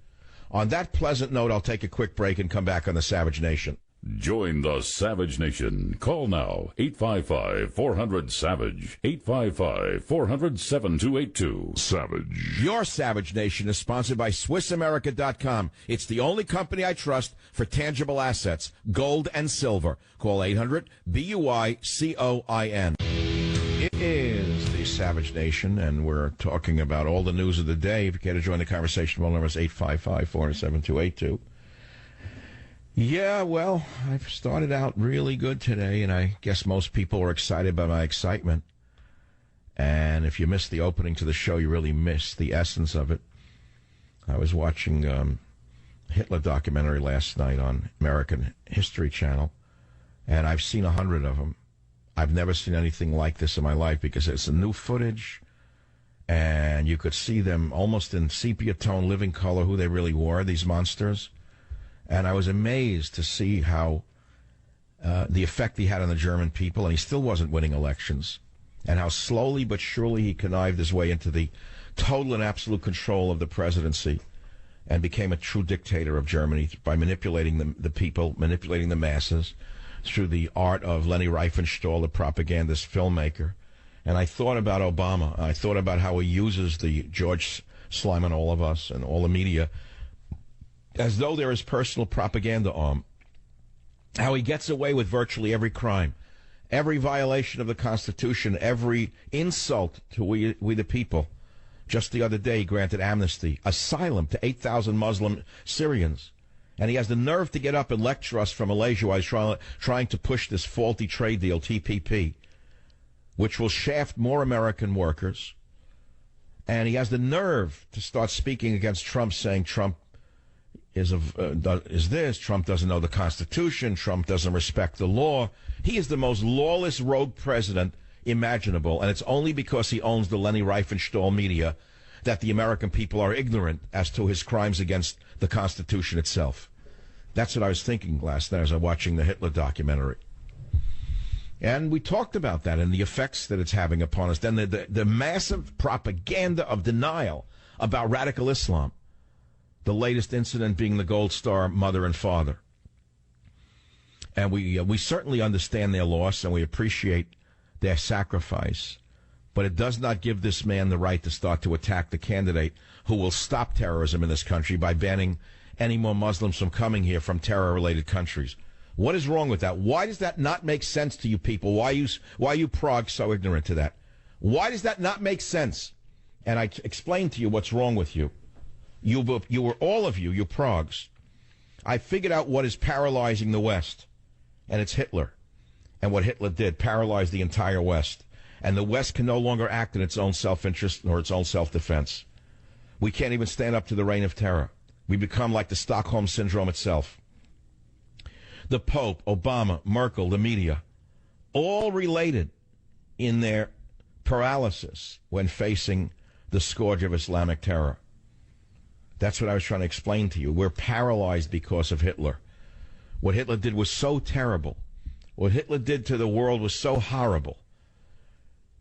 C: On that pleasant note, I'll take a quick break and come back on the Savage Nation.
A: Join the Savage Nation. Call now, 855-400-SAVAGE, 855-400-7282. Savage.
C: Your Savage Nation is sponsored by SwissAmerica.com. It's the only company I trust for tangible assets, gold and silver. Call 800-BUI-COIN. It is the Savage Nation, and we're talking about all the news of the day. If you care to join the conversation, phone number is 855-400-7282. Yeah, well, I've started out really good today, and I guess most people were excited by my excitement. And if you missed the opening to the show, you really missed the essence of it. I was watching Hitler documentary last night on American History Channel, and I've seen 100 of them. I've never seen anything like this in my life because it's a new footage, and you could see them almost in sepia tone, living color, who they really were, these monsters. And I was amazed to see how the effect he had on the German people, and he still wasn't winning elections, and how slowly but surely he connived his way into the total and absolute control of the presidency and became a true dictator of Germany by manipulating the people, manipulating the masses through the art of Leni Riefenstahl, the propagandist filmmaker. And I thought about Obama. I thought about how he uses the George slime on all of us and all the media as though they're his personal propaganda arm. How he gets away with virtually every crime, every violation of the Constitution, every insult to we the people. Just the other day, he granted amnesty, asylum to 8,000 Muslim Syrians. And he has the nerve to get up and lecture us from Malaysia while he's trying to push this faulty trade deal, TPP, which will shaft more American workers. And he has the nerve to start speaking against Trump, saying Trump is this, Trump doesn't know the Constitution, Trump doesn't respect the law. He is the most lawless rogue president imaginable, and it's only because he owns the Leni Riefenstahl media that the American people are ignorant as to his crimes against the Constitution itself. That's what I was thinking last night as I was watching the Hitler documentary. And we talked about that and the effects that it's having upon us. Then the massive propaganda of denial about radical Islam. The latest incident being the Gold Star mother and father. And we certainly understand their loss and we appreciate their sacrifice. But it does not give this man the right to start to attack the candidate who will stop terrorism in this country by banning any more Muslims from coming here from terror-related countries. What is wrong with that? Why does that not make sense to you people? Why are you Prague so ignorant to that? Why does that not make sense? And I explained to you what's wrong with you. You were all of you Pragues. I figured out what is paralyzing the West, and it's Hitler. And what Hitler did, paralyzed the entire West. And the West can no longer act in its own self-interest nor its own self-defense. We can't even stand up to the reign of terror. We become like the Stockholm Syndrome itself. The Pope, Obama, Merkel, the media, all related in their paralysis when facing the scourge of Islamic terror. That's what I was trying to explain to you. We're paralyzed because of Hitler. What Hitler did was so terrible. What Hitler did to the world was so horrible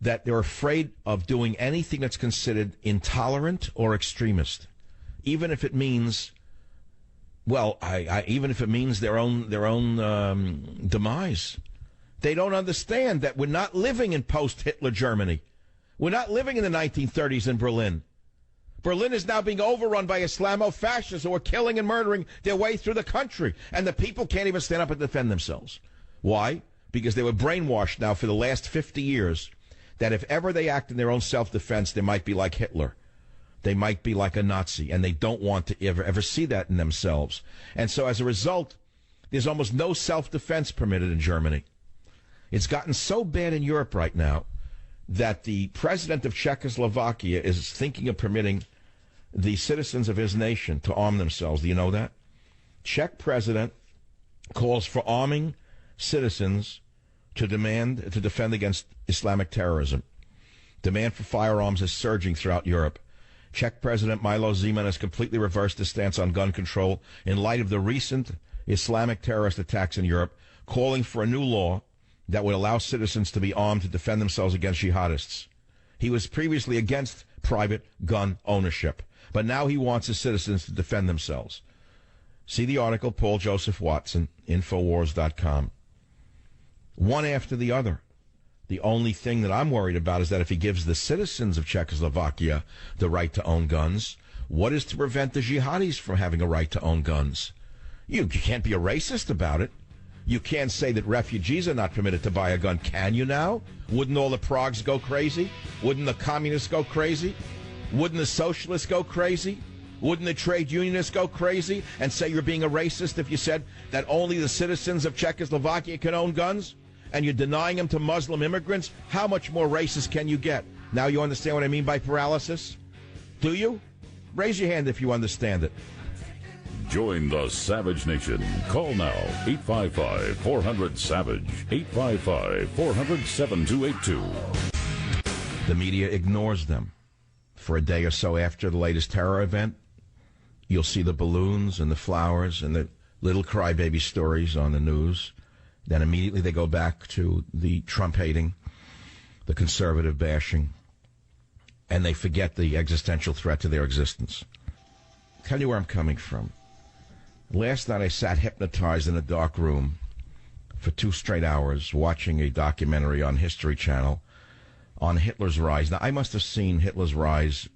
C: that they're afraid of doing anything that's considered intolerant or extremist, even if it means, well, even if it means their own demise. They don't understand that we're not living in post-Hitler Germany. We're not living in the 1930s in Berlin. Berlin is now being overrun by Islamo-fascists who are killing and murdering their way through the country, and the people can't even stand up and defend themselves. Why? Because they were brainwashed now for the last 50 years that if ever they act in their own self-defense, they might be like Hitler. They might be like a Nazi, and they don't want to ever see that in themselves. And so as a result, there's almost no self-defense permitted in Germany. It's gotten so bad in Europe right now that the president of Czechoslovakia is thinking of permitting the citizens of his nation to arm themselves. Do you know that? Czech president calls for arming citizens to defend against Islamic terrorism. Demand for firearms is surging throughout Europe. Czech President Milo Zeman has completely reversed his stance on gun control in light of the recent Islamic terrorist attacks in Europe, calling for a new law that would allow citizens to be armed to defend themselves against jihadists. He was previously against private gun ownership, but now he wants his citizens to defend themselves. See the article, Paul Joseph Watson, Infowars.com. One after the other. The only thing that I'm worried about is that if he gives the citizens of Czechoslovakia the right to own guns, what is to prevent the jihadis from having a right to own guns? You can't be a racist about it. You can't say that refugees are not permitted to buy a gun. Can you now? Wouldn't all the Pragues go crazy? Wouldn't the communists go crazy? Wouldn't the socialists go crazy? Wouldn't the trade unionists go crazy and say you're being a racist if you said that only the citizens of Czechoslovakia can own guns and you're denying them to Muslim immigrants? How much more racist can you get? Now you understand what I mean by paralysis? Do you? Raise your hand if you understand it.
A: Join the Savage Nation. Call now, 855-400-SAVAGE, 855-400-7282.
C: The media ignores them. For a day or so after the latest terror event, you'll see the balloons and the flowers and the little crybaby stories on the news. Then immediately they go back to the Trump hating, the conservative bashing, and they forget the existential threat to their existence. I'll tell you where I'm coming from. Last night I sat hypnotized in a dark room for 2 straight hours watching a documentary on History Channel on Hitler's rise. Now, I must have seen Hitler's rise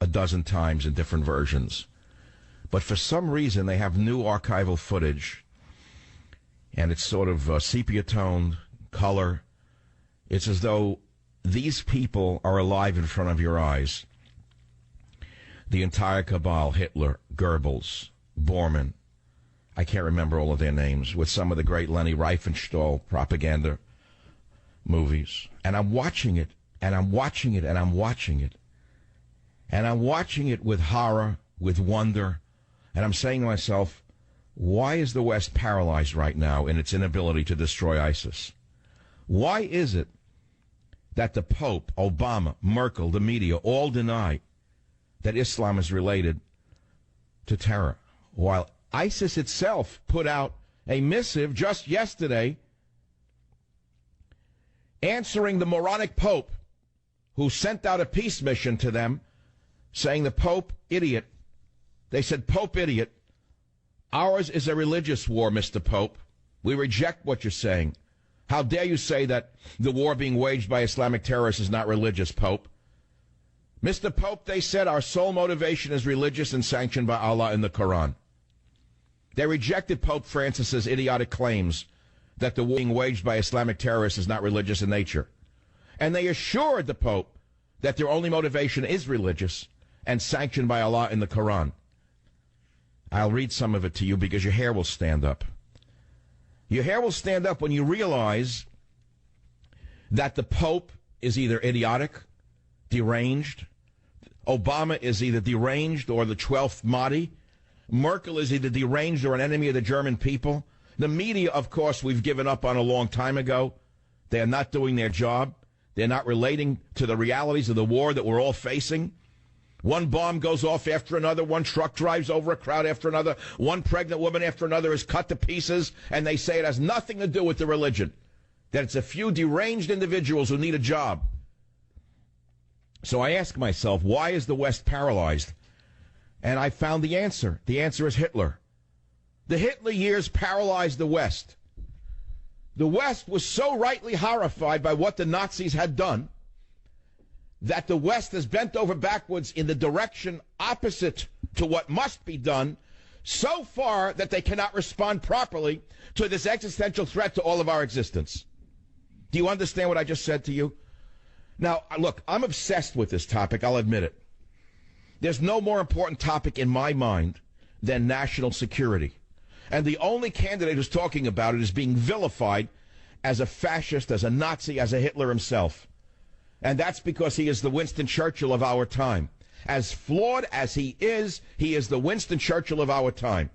C: a dozen times in different versions. But for some reason, they have new archival footage, and it's sort of sepia-toned, color. It's as though these people are alive in front of your eyes. The entire cabal, Hitler, Goebbels, Bormann, I can't remember all of their names, with some of the great Leni Riefenstahl propaganda movies. And I'm watching it, and I'm watching it, and I'm watching it. And I'm watching it with horror, with wonder, and I'm saying to myself, why is the West paralyzed right now in its inability to destroy ISIS? Why is it that the Pope, Obama, Merkel, the media all deny that Islam is related to terror, while ISIS itself put out a missive just yesterday answering the moronic Pope who sent out a peace mission to them saying the Pope, idiot. They said, Pope, idiot. Ours is a religious war, Mr. Pope. We reject what you're saying. How dare you say that the war being waged by Islamic terrorists is not religious, Pope? Mr. Pope, they said, our sole motivation is religious and sanctioned by Allah in the Quran. They rejected Pope Francis's idiotic claims that the war being waged by Islamic terrorists is not religious in nature. And they assured the Pope that their only motivation is religious and sanctioned by Allah in the Quran. I'll read some of it to you because your hair will stand up. Your hair will stand up when you realize that the Pope is either idiotic, deranged. Obama is either deranged or the 12th Mahdi. Merkel is either deranged or an enemy of the German people. The media, of course, we've given up on a long time ago. They are not doing their job. They're not relating to the realities of the war that we're all facing. One bomb goes off after another. One truck drives over a crowd after another. One pregnant woman after another is cut to pieces. And they say it has nothing to do with the religion. That it's a few deranged individuals who need a job. So I ask myself, why is the West paralyzed? And I found the answer. The answer is Hitler. The Hitler years paralyzed the West. The West was so rightly horrified by what the Nazis had done that the West has bent over backwards in the direction opposite to what must be done, so far that they cannot respond properly to this existential threat to all of our existence. Do you understand what I just said to you? Now, look, I'm obsessed with this topic, I'll admit it. There's no more important topic in my mind than national security. And the only candidate who's talking about it is being vilified as a fascist, as a Nazi, as a Hitler himself. And that's because he is the Winston Churchill of our time. As flawed as he is the Winston Churchill of our time.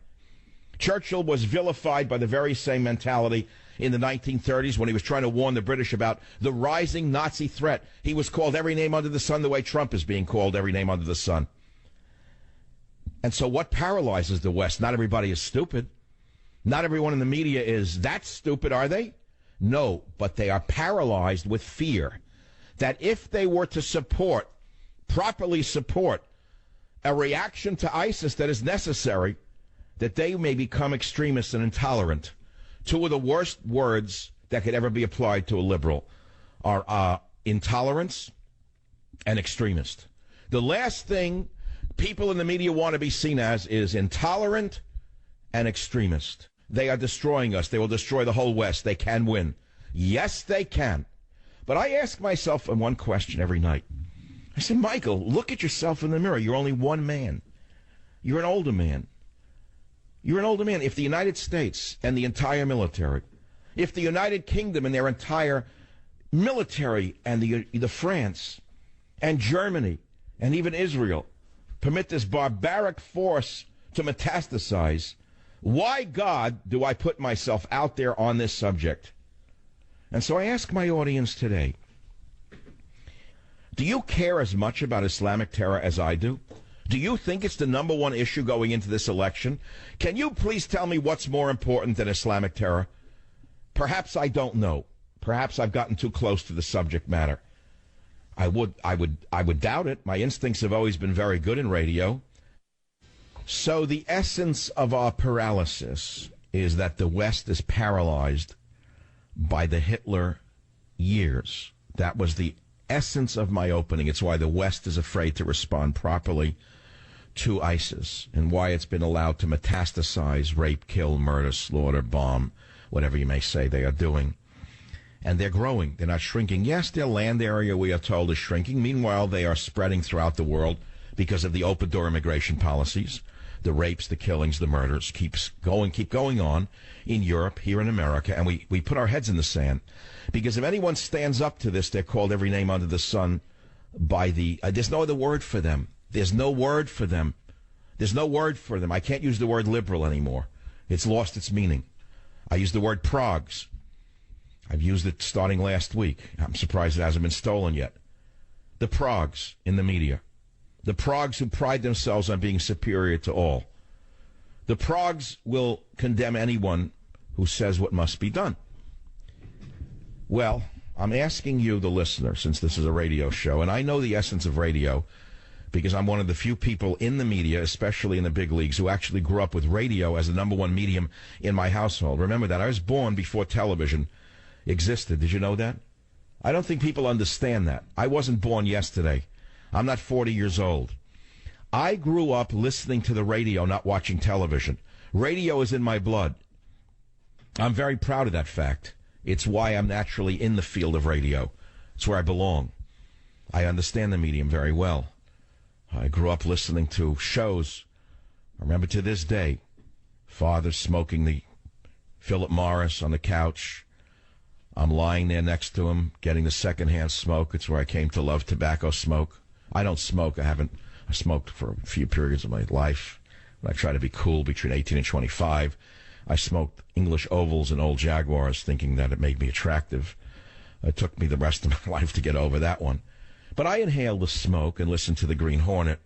C: Churchill was vilified by the very same mentality in the 1930s when he was trying to warn the British about the rising Nazi threat. He was called every name under the sun the way Trump is being called every name under the sun. And so what paralyzes the West? Not everybody is stupid. Not everyone in the media is that stupid, are they? No, but they are paralyzed with fear that if they were to properly support a reaction to ISIS that is necessary, that they may become extremists and intolerant. Two of the worst words that could ever be applied to a liberal are intolerance and extremist. The last thing people in the media want to be seen as is intolerant and extremist. They are destroying us. They will destroy the whole West. They can win. Yes, they can. But I ask myself one question every night. I said, Michael, look at yourself in the mirror. You're only one man. You're an older man. You're an older man. If the United States and the entire military, if the United Kingdom and their entire military and the France and Germany and even Israel permit this barbaric force to metastasize, why, God, do I put myself out there on this subject? And so I ask my audience today, do you care as much about Islamic terror as I do? Do you think it's the number one issue going into this election? Can you please tell me what's more important than Islamic terror? Perhaps I don't know. Perhaps I've gotten too close to the subject matter. I would doubt it. My instincts have always been very good in radio. So the essence of our paralysis is that the West is paralyzed by the Hitler years. That was the essence of my opening. It's why the West is afraid to respond properly to ISIS and why it's been allowed to metastasize, rape, kill, murder, slaughter, bomb, whatever you may say they are doing. And they're growing. They're not shrinking. Yes, their land area, we are told, is shrinking. Meanwhile, they are spreading throughout the world because of the open-door immigration policies. The rapes, the killings, the murders keep going on in Europe, here in America, and we put our heads in the sand. Because if anyone stands up to this, they're called every name under the sun by the... there's no other word for them. There's no word for them. There's no word for them. I can't use the word liberal anymore. It's lost its meaning. I use the word progs. I've used it starting last week. I'm surprised it hasn't been stolen yet. The progs in the media. The progs who pride themselves on being superior to all. The progs will condemn anyone who says what must be done. Well, I'm asking you, the listener, since this is a radio show, and I know the essence of radio because I'm one of the few people in the media, especially in the big leagues, who actually grew up with radio as the number one medium in my household. Remember that. I was born before television existed. Did you know that? I don't think people understand that. I wasn't born yesterday. I'm not 40 years old. I grew up listening to the radio, not watching television. Radio is in my blood. I'm very proud of that fact. It's why I'm naturally in the field of radio. It's where I belong. I understand the medium very well. I grew up listening to shows. I remember to this day, father smoking the Philip Morris on the couch. I'm lying there next to him, getting the secondhand smoke. It's where I came to love tobacco smoke. I don't smoke. I smoked for a few periods of my life. When I tried to be cool between 18 and 25, I smoked English Ovals and Old Jaguars, thinking that it made me attractive. It took me the rest of my life to get over that one. But I inhaled the smoke and listened to the Green Hornet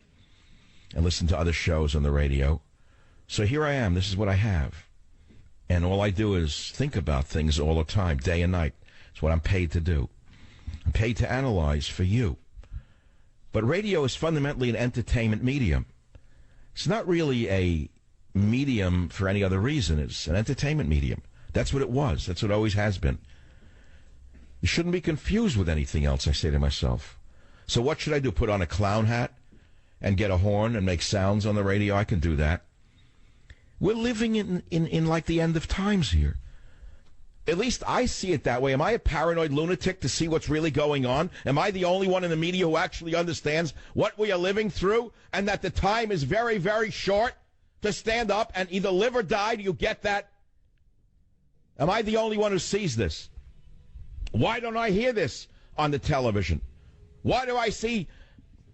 C: and listened to other shows on the radio. So here I am. This is what I have. And all I do is think about things all the time, day and night. It's what I'm paid to do. I'm paid to analyze for you. But radio is fundamentally an entertainment medium. It's not really a medium for any other reason. It's an entertainment medium. That's what it was. That's what it always has been. You shouldn't be confused with anything else, I say to myself. So what should I do? Put on a clown hat and get a horn and make sounds on the radio? I can do that. We're living in like the end of times here. At least I see it that way. Am I a paranoid lunatic to see what's really going on? Am I the only one in the media who actually understands what we are living through and that the time is very, very short to stand up and either live or die? Do you get that? Am I the only one who sees this? Why don't I hear this on the television? Why do I see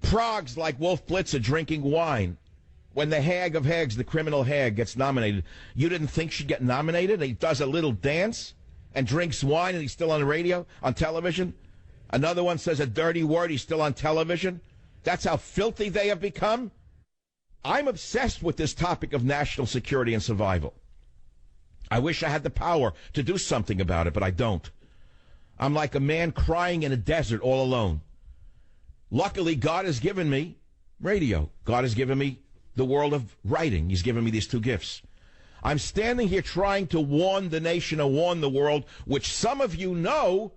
C: progs like Wolf Blitzer drinking wine when the hag of hags, the criminal hag, gets nominated? You didn't think she'd get nominated? He does a little dance and drinks wine and he's still on the radio, on television. Another one says a dirty word, he's still on television. That's how filthy they have become. I'm obsessed with this topic of national security and survival. I wish I had the power to do something about it, but I don't. I'm like a man crying in a desert all alone. Luckily, God has given me radio. God has given me the world of writing. He's given me these two gifts. I'm standing here trying to warn the nation and warn the world, which some of you know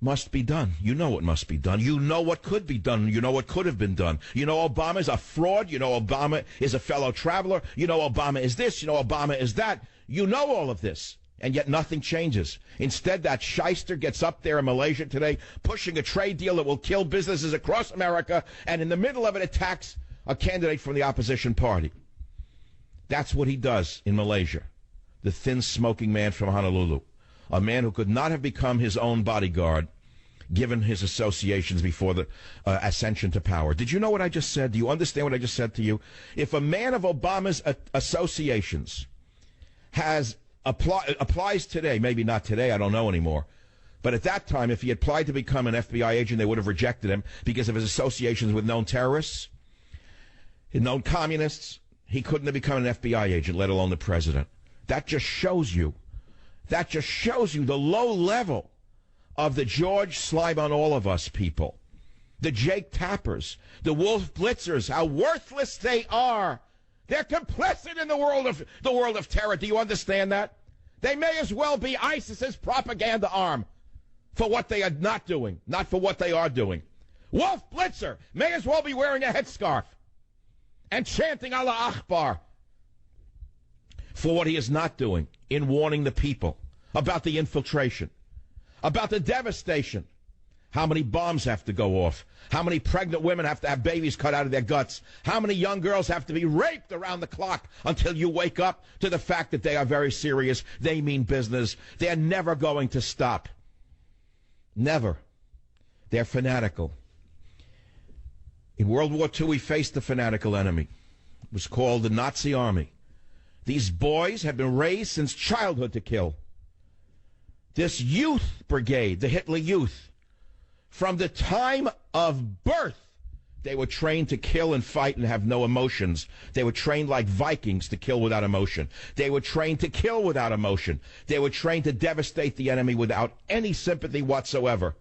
C: must be done. You know what must be done. You know what could be done. You know what could have been done. You know Obama is a fraud. You know Obama is a fellow traveler. You know Obama is this. You know Obama is that. You know all of this. And yet nothing changes. Instead, that shyster gets up there in Malaysia today, pushing a trade deal that will kill businesses across America, and in the middle of it attacks a candidate from the opposition party. That's what he does in Malaysia. The thin, smoking man from Honolulu. A man who could not have become his own bodyguard, given his associations before the ascension to power. Did you know what I just said? Do you understand what I just said to you? If a man of Obama's associations applies today, maybe not today, I don't know anymore, but at that time, if he applied to become an FBI agent, they would have rejected him because of his associations with known terrorists, known communists. He couldn't have become an FBI agent, let alone the president. That just shows you the low level of the George Slime on all of us people, the Jake Tappers, the Wolf Blitzers, how worthless they are. They're complicit in the world of terror. Do you understand that? They may as well be ISIS's propaganda arm for what they are not doing, not for what they are doing. Wolf Blitzer may as well be wearing a headscarf and chanting Allah Akbar for what he is not doing in warning the people about the infiltration, about the devastation, how many bombs have to go off, how many pregnant women have to have babies cut out of their guts, how many young girls have to be raped around the clock until you wake up to the fact that they are very serious, they mean business, they're never going to stop. Never. They're fanatical. In World War II, we faced the fanatical enemy. It was called the Nazi Army. These boys have been raised since childhood to kill. This youth brigade, the Hitler Youth, from the time of birth, they were trained to kill and fight and have no emotions. They were trained like Vikings to kill without emotion. They were trained to kill without emotion. They were trained to devastate the enemy without any sympathy whatsoever.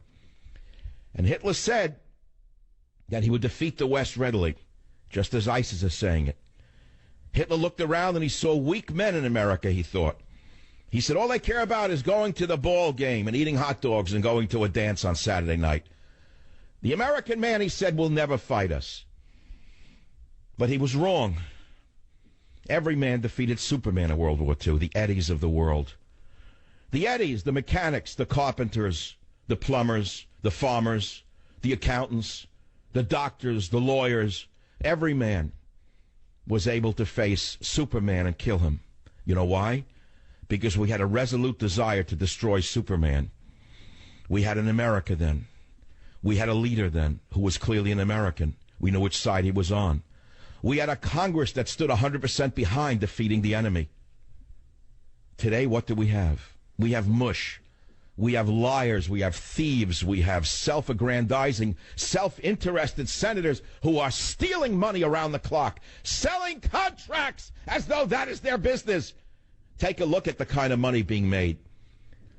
C: And Hitler said that he would defeat the West readily, just as ISIS is saying it. Hitler looked around and he saw weak men in America, he thought. He said all they care about is going to the ball game and eating hot dogs and going to a dance on Saturday night. The American man, he said, will never fight us. But he was wrong. Every man defeated Superman in World War II, the Eddies of the world. The Eddies, the mechanics, the carpenters, the plumbers, the farmers, the accountants, the doctors, the lawyers. Every man was able to face Superman and kill him. You know why? Because we had a resolute desire to destroy Superman. We had an America then. We had a leader then who was clearly an American. We knew which side he was on. We had a Congress that stood 100% behind defeating the enemy. Today, what do we have? We have mush. We have liars. We have thieves. We have self-aggrandizing, self-interested senators who are stealing money around the clock, selling contracts as though that is their business. Take a look at the kind of money being made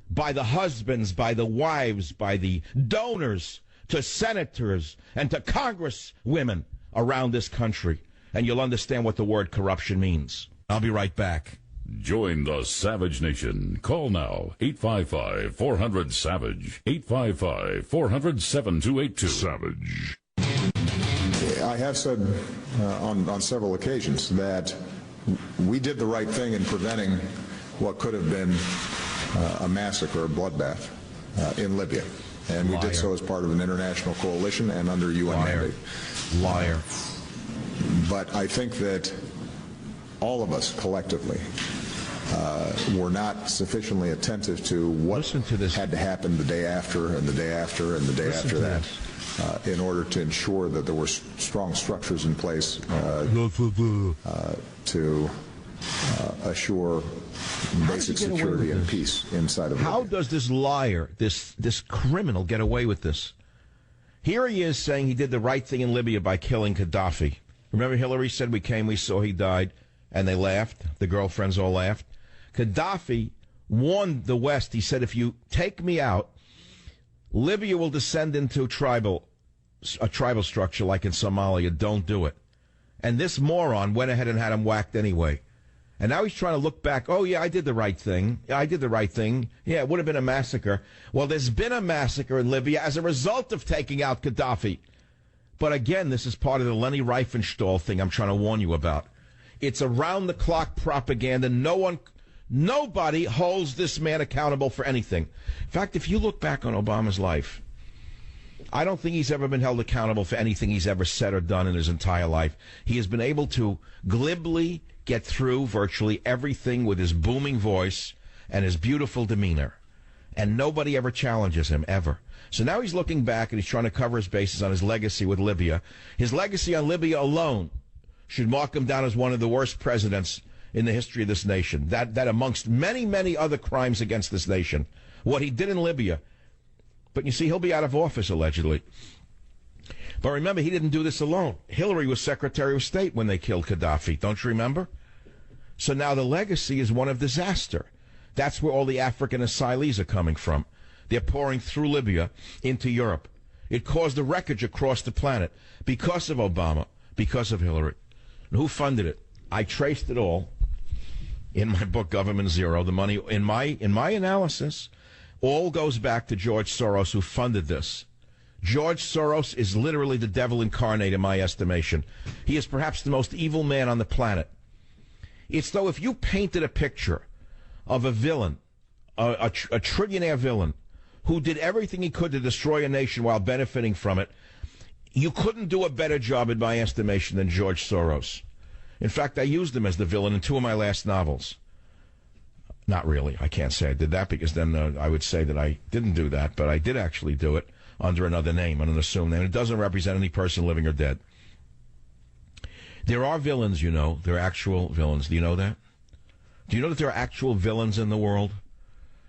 C: by the husbands, by the wives, by the donors to senators and to congresswomen around this country. And you'll understand what the word corruption means. I'll be right back.
A: Join the Savage Nation. Call now, 855-400-SAVAGE, 855-400-7282. Savage.
F: I have said on several occasions that we did the right thing in preventing what could have been a massacre, a bloodbath in Libya. And we did so as part of an international coalition and under UN mandate.
C: Liar.
F: But I think that all of us collectively were not sufficiently attentive to what had to happen the day after and the day after and the day after that in order to ensure that there were strong structures in place to assure basic security and peace inside of Libya.
C: How does this liar, this criminal, get away with this? Here he is saying he did the right thing in Libya by killing Gaddafi. Remember Hillary said, we came, we saw, he died, and they laughed. The girlfriends all laughed. Gaddafi warned the West. He said, if you take me out, Libya will descend into a tribal structure like in Somalia. Don't do it. And this moron went ahead and had him whacked anyway. And now he's trying to look back. Oh, yeah, I did the right thing. Yeah, I did the right thing. Yeah, it would have been a massacre. Well, there's been a massacre in Libya as a result of taking out Gaddafi. But again, this is part of the Leni Riefenstahl thing I'm trying to warn you about. It's around-the-clock propaganda. Nobody holds this man accountable for anything. In fact, if you look back on Obama's life, I don't think he's ever been held accountable for anything he's ever said or done in his entire life. He has been able to glibly get through virtually everything with his booming voice and his beautiful demeanor. And nobody ever challenges him, ever. So now he's looking back and he's trying to cover his bases on his legacy with Libya. His legacy on Libya alone should mark him down as one of the worst presidents in the history of this nation. That amongst many, many other crimes against this nation, what he did in Libya. But you see, he'll be out of office, allegedly. But remember, he didn't do this alone. Hillary was Secretary of State when they killed Gaddafi. Don't you remember? So now the legacy is one of disaster. That's where all the African asylees are coming from. They're pouring through Libya into Europe. It caused a wreckage across the planet because of Obama, because of Hillary. And who funded it? I traced it all in my book, Government Zero. The money, in my analysis, all goes back to George Soros, who funded this. George Soros is literally the devil incarnate in my estimation. He is perhaps the most evil man on the planet. It's though if you painted a picture of a villain, a trillionaire villain, who did everything he could to destroy a nation while benefiting from it, you couldn't do a better job, in my estimation, than George Soros. In fact, I used him as the villain in 2 of my last novels. Not really. I can't say I did that, because then I would say that I didn't do that, but I did actually do it under another name, under an assumed name. It doesn't represent any person living or dead. There are villains, you know. There are actual villains. Do you know that? Do you know that there are actual villains in the world?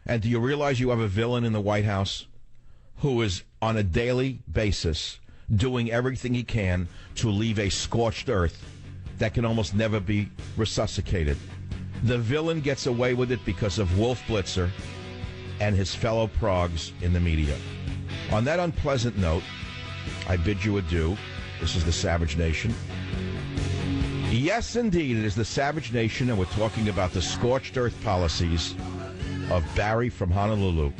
C: And do you realize you have a villain in the White House who is on a daily basis doing everything he can to leave a scorched earth that can almost never be resuscitated? The villain gets away with it because of Wolf Blitzer and his fellow progs in the media. On that unpleasant note, I bid you adieu. This is the Savage Nation. Yes, indeed, it is the Savage Nation, and we're talking about the scorched earth policies of Barry from Honolulu.